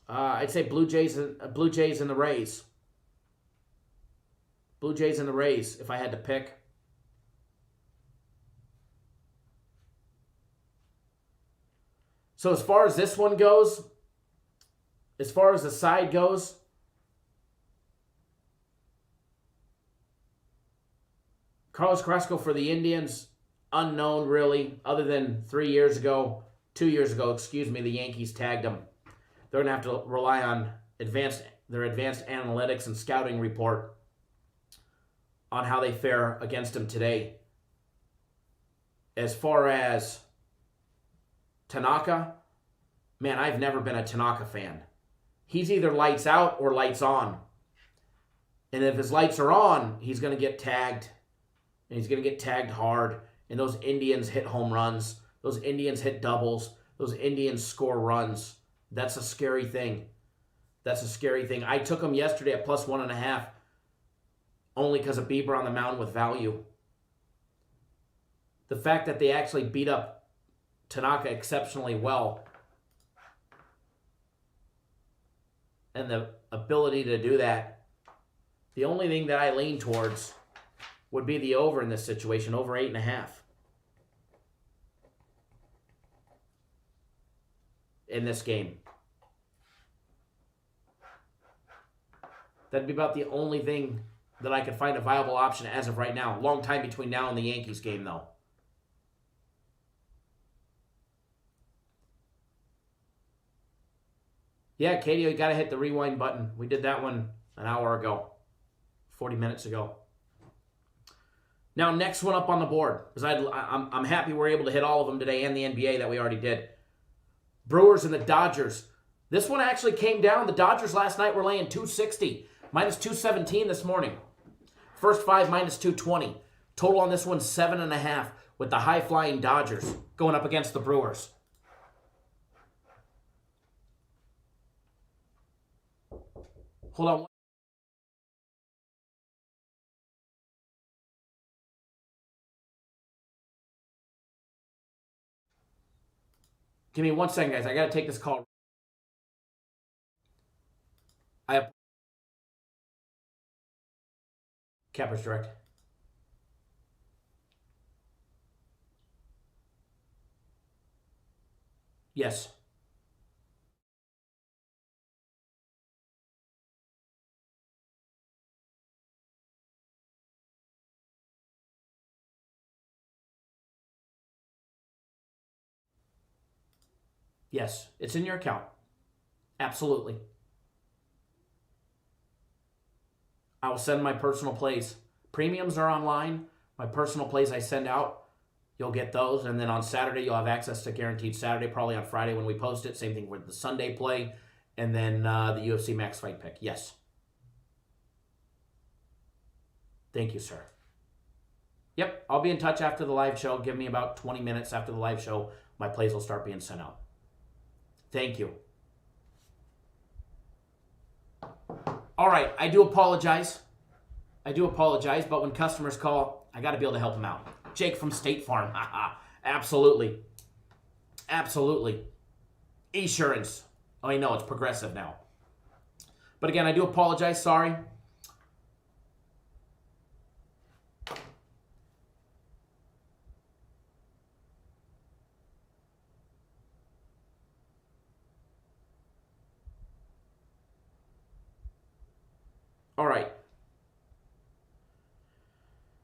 I'd say Blue Jays and the Rays. Blue Jays and the Rays, if I had to pick. So as far as this one goes, as far as the side goes, Carlos Carrasco for the Indians, unknown really, other than 2 years ago, the Yankees tagged him. They're going to have to rely on their advanced analytics and scouting report on how they fare against him today. As far as Tanaka, man, I've never been a Tanaka fan. He's either lights out or lights on. And if his lights are on, he's going to get tagged. And he's going to get tagged hard. And those Indians hit home runs. Those Indians hit doubles. Those Indians score runs. That's a scary thing. That's a scary thing. I took him yesterday at +1.5 only because of Bieber on the mound with value. The fact that they actually beat up Tanaka exceptionally well and the ability to do that, the only thing that I lean towards would be the over in this situation, over 8.5. In this game. That'd be about the only thing that I could find a viable option as of right now. Long time between now and the Yankees game, though. Yeah, Katie, you got to hit the rewind button. We did that one an hour ago, 40 minutes ago. Now, next one up on the board, because I'm happy we're able to hit all of them today and the NBA that we already did. Brewers and the Dodgers. This one actually came down. The Dodgers last night were laying 260, -217 this morning. First 5, -220. Total on this one, 7.5, with the high-flying Dodgers going up against the Brewers. Hold on. Give me 1 second, guys. I got to take this call. I have Cappers Direct. Yes. Yes, it's in your account. Absolutely. I will send my personal plays. Premiums are online. My personal plays I send out, you'll get those. And then on Saturday, you'll have access to Guaranteed Saturday, probably on Friday when we post it. Same thing with the Sunday play. And then the UFC Max Fight Pick. Yes. Thank you, sir. Yep, I'll be in touch after the live show. Give me about 20 minutes after the live show. My plays will start being sent out. Thank you. All right, I do apologize. But when customers call, I got to be able to help them out. Jake from State Farm. Absolutely. Esurance. Oh, I know, it's Progressive now. But again, I do apologize. Sorry. All right.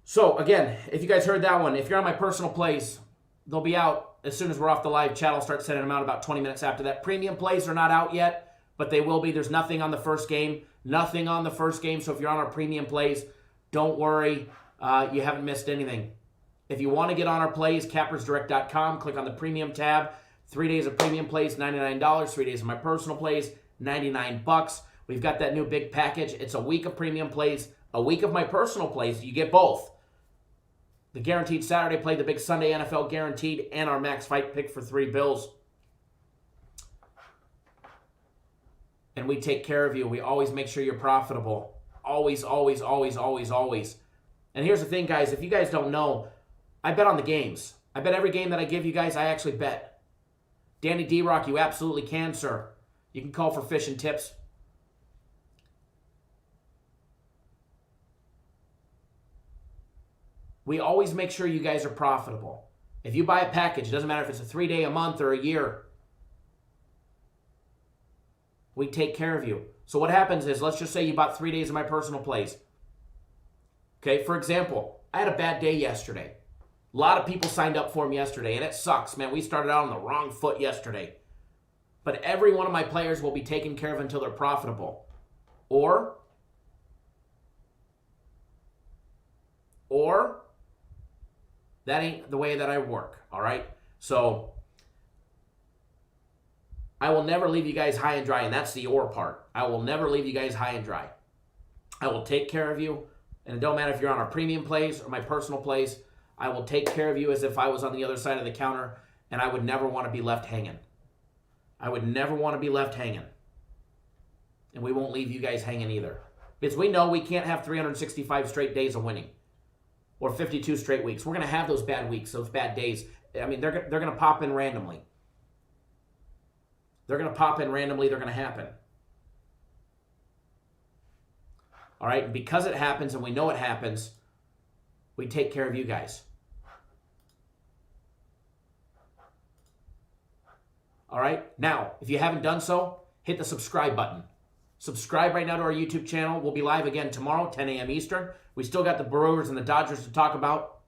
So, again, if you guys heard that one, if you're on my personal plays, they'll be out as soon as we're off the live chat. I'll start sending them out about 20 minutes after that. Premium plays are not out yet, but they will be. There's nothing on the first game. So if you're on our premium plays, don't worry. You haven't missed anything. If you want to get on our plays, cappersdirect.com, click on the premium tab. 3 days of premium plays, $99. 3 days of my personal plays, $99. We've got that new big package. It's a week of premium plays, a week of my personal plays. You get both. The guaranteed Saturday play, the big Sunday NFL guaranteed, and our max fight pick for 3 bills. And we take care of you. We always make sure you're profitable. Always. And here's the thing, guys. If you guys don't know, I bet on the games. I bet every game that I give you guys, I actually bet. Danny D-Rock, you absolutely can, sir. You can call for fish and tips. We always make sure you guys are profitable. If you buy a package, it doesn't matter if it's a 3-day, a month, or a year. We take care of you. So what happens is, let's just say you bought 3 days of my personal plays. Okay, for example, I had a bad day yesterday. A lot of people signed up for them yesterday, and it sucks, man. We started out on the wrong foot yesterday. But every one of my players will be taken care of until they're profitable. Or that ain't the way that I work, all right? So I will never leave you guys high and dry, and that's the or part. I will never leave you guys high and dry. I will take care of you, and it don't matter if you're on our premium plays or my personal plays. I will take care of you as if I was on the other side of the counter, and I would never want to be left hanging. And we won't leave you guys hanging either. Because we know we can't have 365 straight days of winning. Or 52 straight weeks. We're going to have those bad weeks, those bad days. I mean, they're going to pop in randomly. They're going to happen. All right? And because it happens and we know it happens, we take care of you guys. All right? Now, if you haven't done so, hit the subscribe button. Subscribe right now to our YouTube channel. We'll be live again tomorrow, 10 a.m. Eastern. We still got the Brewers and the Dodgers to talk about.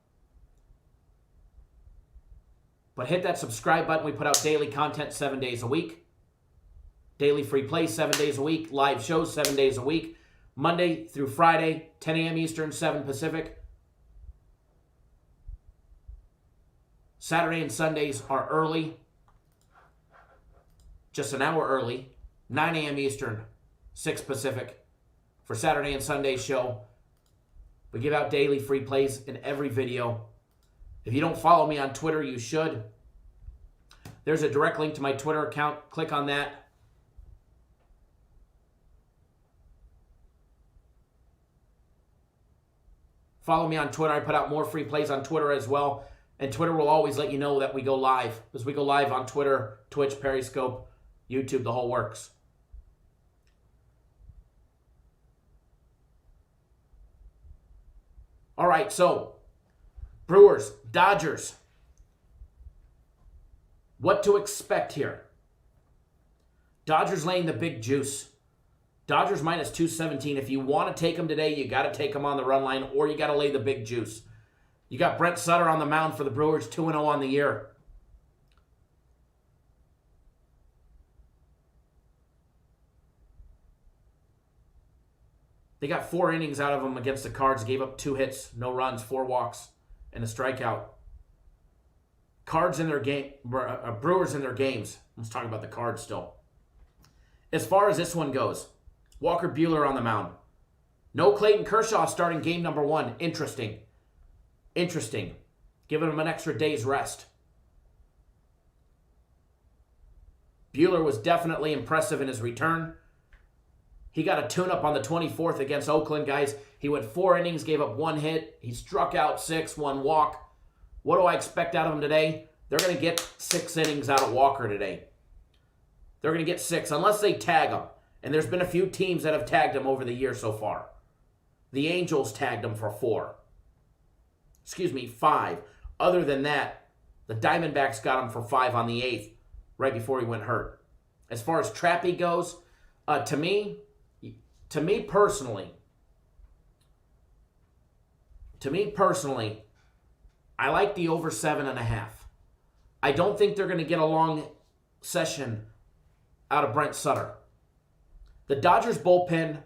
But hit that subscribe button. We put out daily content 7 days a week. Daily free plays 7 days a week. Live shows 7 days a week. Monday through Friday, 10 a.m. Eastern, 7 Pacific. Saturday and Sundays are early. Just an hour early. 9 a.m. Eastern, 6 Pacific. For Saturday and Sunday show. We give out daily free plays in every video. If you don't follow me on Twitter, you should. There's a direct link to my Twitter account. Click on that. Follow me on Twitter. I put out more free plays on Twitter as well. And Twitter will always let you know that we go live. Because we go live on Twitter, Twitch, Periscope, YouTube, the whole works. All right, so Brewers, Dodgers. What to expect here? Dodgers laying the big juice. Dodgers minus 217. If you want to take them today, you got to take them on the run line, or you got to lay the big juice. You got Brent Sutter on the mound for the Brewers, 2-0 on the year. They got 4 innings out of him against the Cards, gave up 2 hits, no runs, 4 walks, and a strikeout. Cards in their game, Brewers in their games. Let's talk about the Cards still. As far as this one goes, Walker Buehler on the mound. No Clayton Kershaw starting game number 1. Interesting. Giving him an extra day's rest. Buehler was definitely impressive in his return. He got a tune-up on the 24th against Oakland, guys. He went 4 innings, gave up 1 hit. He struck out 6, 1 walk. What do I expect out of him today? They're going to get 6 innings out of Walker today. They're going to get 6, unless they tag him. And there's been a few teams that have tagged him over the year so far. The Angels tagged him for 5. Other than that, the Diamondbacks got him for 5 on the 8th, right before he went hurt. As far as Trappy goes, to me personally, I like the over 7.5. I don't think they're going to get a long session out of Brent Sutter. The Dodgers bullpen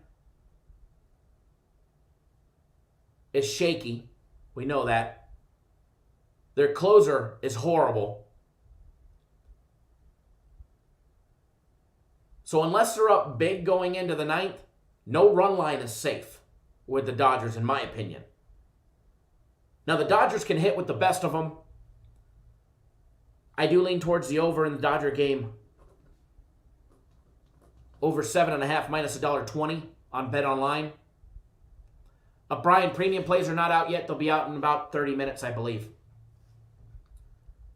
is shaky. We know that. Their closer is horrible. So unless they're up big going into the 9th, no run line is safe with the Dodgers, in my opinion. Now, the Dodgers can hit with the best of them. I do lean towards the over in the Dodger game. Over 7.5 minus $1.20 on Bet Online. Brian, premium plays are not out yet. They'll be out in about 30 minutes, I believe.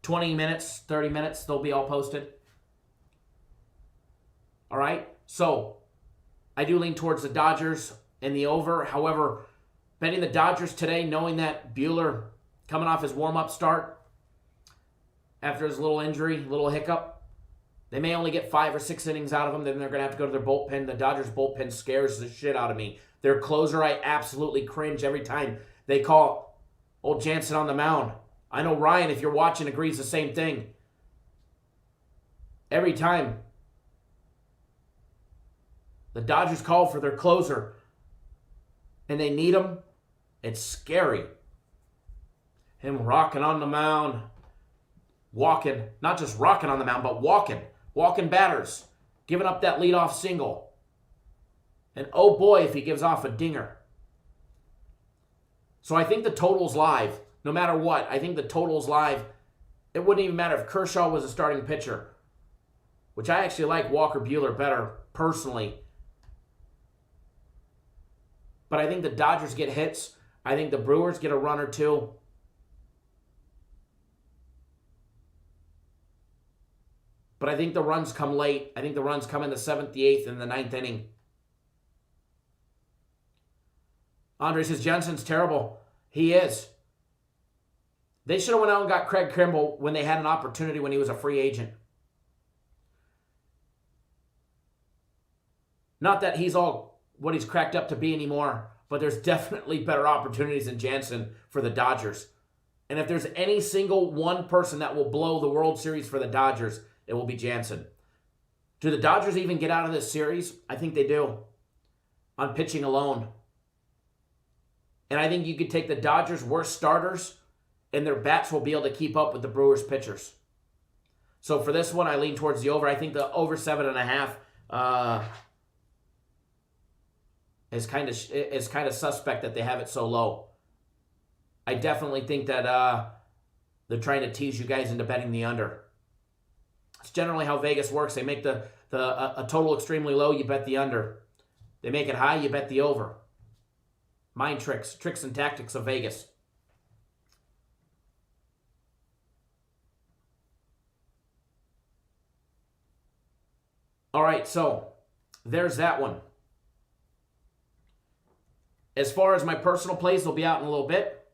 20 minutes, 30 minutes, they'll be all posted. All right? So, I do lean towards the Dodgers and the over. However, betting the Dodgers today, knowing that Buehler coming off his warm-up start after his little injury, little hiccup, they may only get 5 or 6 innings out of him. Then they're going to have to go to their bullpen. The Dodgers bullpen scares the shit out of me. Their closer, I absolutely cringe every time they call old Jansen on the mound. I know Ryan, if you're watching, agrees the same thing. Every time the Dodgers call for their closer and they need him, it's scary. Him rocking on the mound, walking, not just rocking on the mound, but walking batters, giving up that leadoff single. And oh boy, if he gives off a dinger. So I think the total's live, no matter what. I think the total's live. It wouldn't even matter if Kershaw was a starting pitcher, which I actually like Walker Buehler better, personally. But I think the Dodgers get hits. I think the Brewers get a run or two. But I think the runs come late. I think the runs come in the 7th, the 8th, and the 9th inning. Andre says, Jensen's terrible. He is. They should have went out and got Craig Kimbrell when they had an opportunity when he was a free agent. Not that he's all what he's cracked up to be anymore, but there's definitely better opportunities than Jansen for the Dodgers. And if there's any single one person that will blow the World Series for the Dodgers, it will be Jansen. Do the Dodgers even get out of this series? I think they do. On pitching alone. And I think you could take the Dodgers' worst starters, and their bats will be able to keep up with the Brewers' pitchers. So for this one, I lean towards the over. I think the over 7.5 is kind of suspect that they have it so low. I definitely think that they're trying to tease you guys into betting the under. It's generally how Vegas works. They make a total extremely low, you bet the under. They make it high, you bet the over. Mind tricks and tactics of Vegas. All right, so there's that one. As far as my personal plays, they'll be out in a little bit.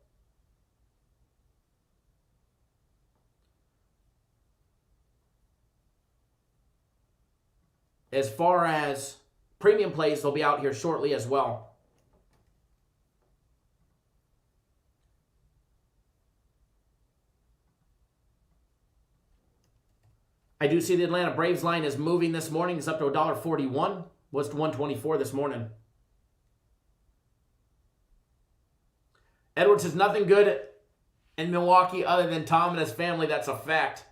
As far as premium plays, they'll be out here shortly as well. I do see the Atlanta Braves line is moving this morning. It's up to $1.41. Was to $1.24 this morning. Edwards says nothing good in Milwaukee other than Tom and his family. That's a fact.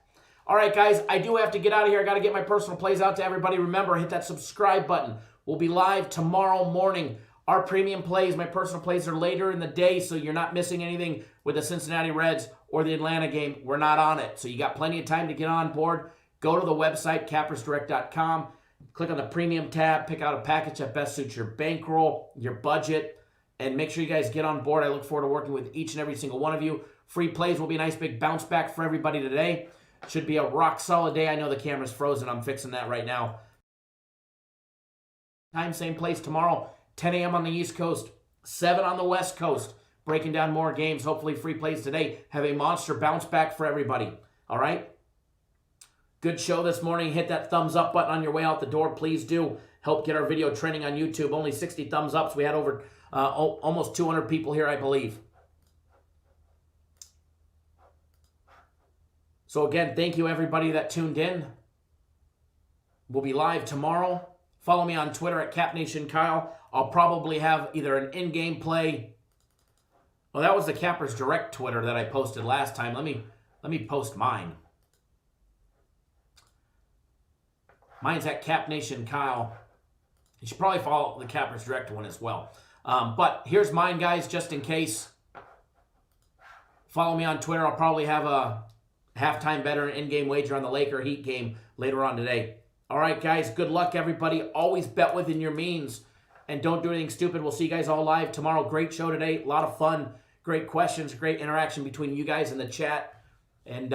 All right, guys, I do have to get out of here. I got to get my personal plays out to everybody. Remember, hit that subscribe button. We'll be live tomorrow morning. Our premium plays, my personal plays, are later in the day, so you're not missing anything with the Cincinnati Reds or the Atlanta game. We're not on it, so you got plenty of time to get on board. Go to the website, cappersdirect.com. Click on the premium tab. Pick out a package that best suits your bankroll, your budget, and make sure you guys get on board. I look forward to working with each and every single one of you. Free plays will be a nice big bounce back for everybody today. Should be a rock solid day. I know the camera's frozen. I'm fixing that right now. Time, same place tomorrow, 10 a.m. on the East Coast, 7 on the West Coast. Breaking down more games, hopefully free plays today. Have a monster bounce back for everybody. All right? Good show this morning. Hit that thumbs up button on your way out the door. Please do. Help get our video trending on YouTube. Only 60 thumbs ups. We had over almost 200 people here, I believe. So again, thank you everybody that tuned in. We'll be live tomorrow. Follow me on Twitter at CapNationKyle. I'll probably have either an in-game play. Well, that was the Cappers Direct Twitter that I posted last time. Let me post mine. Mine's at CapNationKyle. You should probably follow the Cappers Direct one as well. But here's mine, guys, just in case. Follow me on Twitter. I'll probably have a halftime better in-game wager on the Laker Heat game later on today. All right, guys, good luck, everybody. Always bet within your means, and don't do anything stupid. We'll see you guys all live tomorrow. Great show today. A lot of fun, great questions, great interaction between you guys in the chat. And